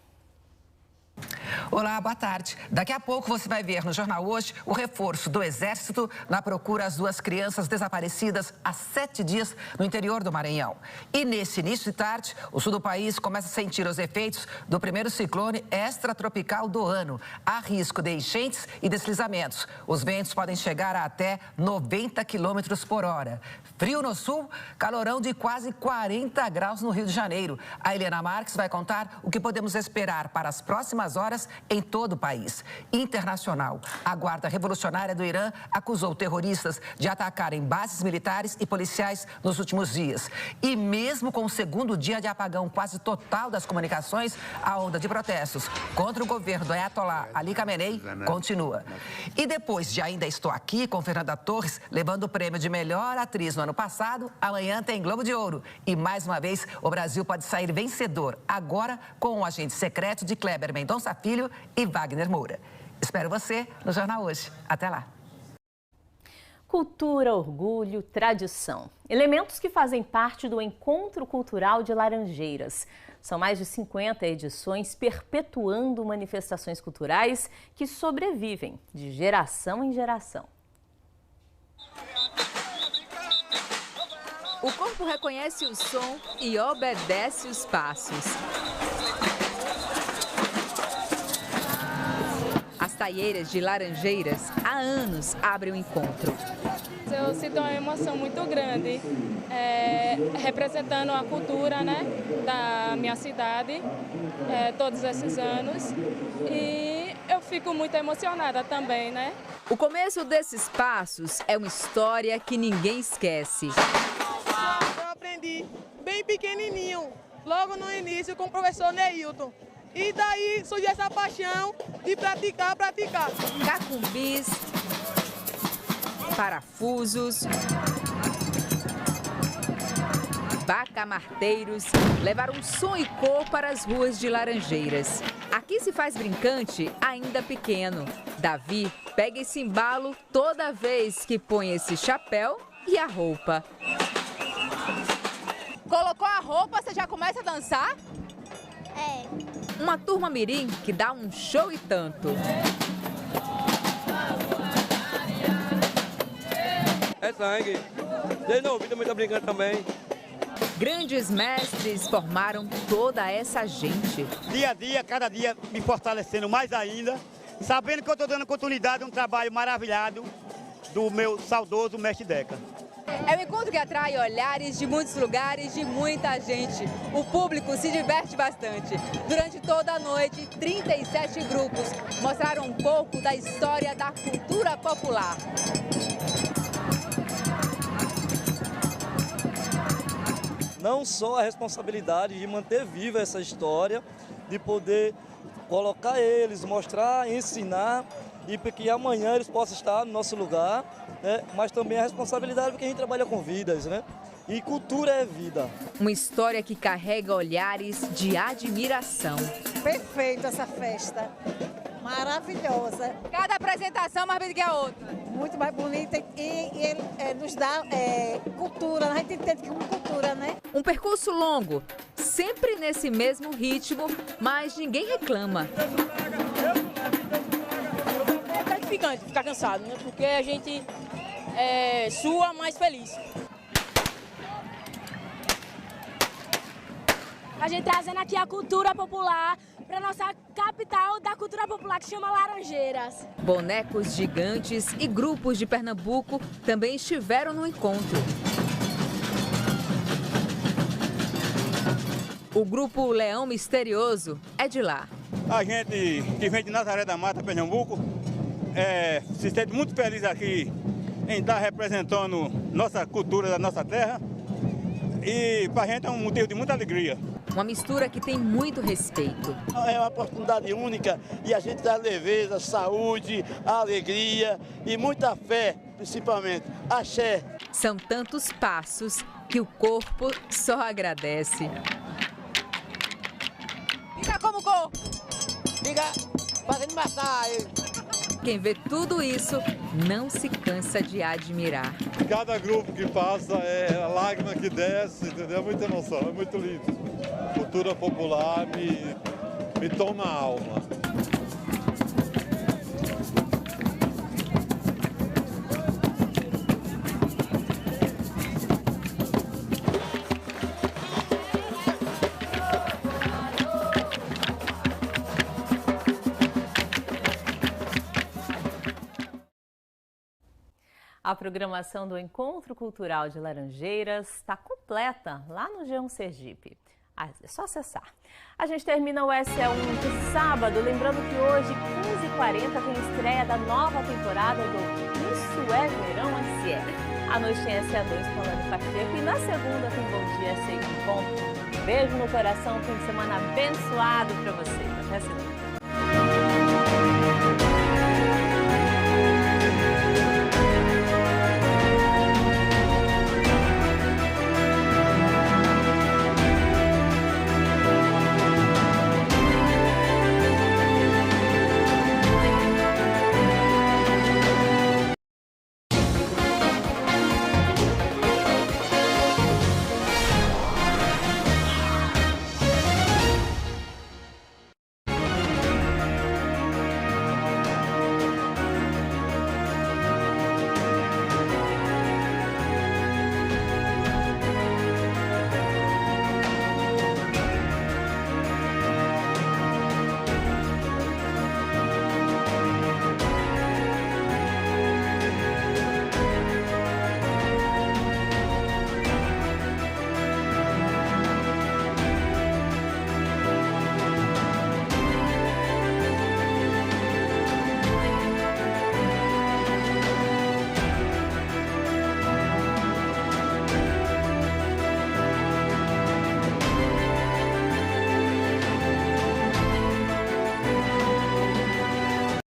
Olá, boa tarde. Daqui a pouco você vai ver no Jornal Hoje o reforço do Exército na procura às 2 crianças desaparecidas há 7 dias no interior do Maranhão. E nesse início de tarde, o sul do país começa a sentir os efeitos do primeiro ciclone extratropical do ano. Há risco de enchentes e deslizamentos. Os ventos podem chegar a até 90 km por hora. Frio no sul, calorão de quase 40 graus no Rio de Janeiro. A Helena Marques vai contar o que podemos esperar para as próximas horas em todo o país. Internacional. A Guarda Revolucionária do Irã acusou terroristas de atacarem bases militares e policiais nos últimos dias. E mesmo com o segundo dia de apagão quase total das comunicações, a onda de protestos contra o governo do Ayatollah Ali Khamenei continua. E depois de Ainda Estou Aqui, com Fernanda Torres, levando o prêmio de melhor atriz no ano passado, amanhã tem Globo de Ouro. E mais uma vez, o Brasil pode sair vencedor, agora com o Agente Secreto de Kleber Mendonça Filho e Wagner Moura. Espero você no Jornal Hoje. Até lá. Cultura, orgulho, tradição. Elementos que fazem parte do Encontro Cultural de Laranjeiras. São mais de 50 edições perpetuando manifestações culturais que sobrevivem de geração em geração. O corpo reconhece o som e obedece os passos. As taieiras de Laranjeiras há anos abrem o encontro. Eu sinto uma emoção muito grande, representando a cultura, né, da minha cidade, todos esses anos. E eu fico muito emocionada também, né? O começo desses passos é uma história que ninguém esquece. Eu aprendi bem pequenininho, logo no início com o professor Neilton. E daí surgiu essa paixão de praticar. Cacumbis, parafusos, bacamarteiros levaram som e cor para as ruas de Laranjeiras. Aqui se faz brincante ainda pequeno. Davi pega esse embalo toda vez que põe esse chapéu e a roupa. Colocou a roupa, você já começa a dançar? Uma turma mirim que dá um show e tanto. É sangue. Desde novo, também tá brincando também. Grandes mestres formaram toda essa gente. Dia a dia, cada dia me fortalecendo mais ainda, sabendo que eu estou dando continuidade a um trabalho maravilhado do meu saudoso mestre Deca. É um encontro que atrai olhares de muitos lugares, de muita gente. O público se diverte bastante. Durante toda a noite, 37 grupos mostraram um pouco da história da cultura popular. Não só a responsabilidade de manter viva essa história, de poder colocar eles, mostrar, ensinar, e para que amanhã eles possam estar no nosso lugar, né? Mas também a responsabilidade porque a gente trabalha com vidas, né? E cultura é vida. Uma história que carrega olhares de admiração. Perfeita essa festa, maravilhosa. Cada apresentação mais bonita que a outra. Muito mais bonita e ele nos dá cultura, a gente entende que é uma cultura, né? Um percurso longo, sempre nesse mesmo ritmo, mas ninguém reclama. É gratificante ficar cansado, né? Porque a gente sua mais feliz. A gente trazendo aqui a cultura popular para nossa capital da cultura popular, que chama Laranjeiras. Bonecos gigantes e grupos de Pernambuco também estiveram no encontro. O grupo Leão Misterioso é de lá. A gente que vem de Nazaré da Mata, Pernambuco, se sente muito feliz aqui em estar representando nossa cultura da nossa terra. E para a gente é um motivo de muita alegria. Uma mistura que tem muito respeito. É uma oportunidade única e a gente dá leveza, saúde, alegria e muita fé, principalmente. Axé. São tantos passos que o corpo só agradece. Fica como corpo. Fica fazendo massagem. Quem vê tudo isso não se cansa de admirar. Cada grupo que passa é a lágrima que desce, entendeu? É muita emoção, é muito lindo. Cultura popular me toma a alma. A programação do Encontro Cultural de Laranjeiras está completa lá no G1 Sergipe. É só acessar. A gente termina o SA1 de sábado, lembrando que hoje, 15h40, tem estreia da nova temporada do Isso é Verão SE. À noite tem SA2 com Lani Pacheco e na segunda tem Bom Dia SE com Bom. Beijo no coração, fim de semana abençoado para vocês. Até segunda.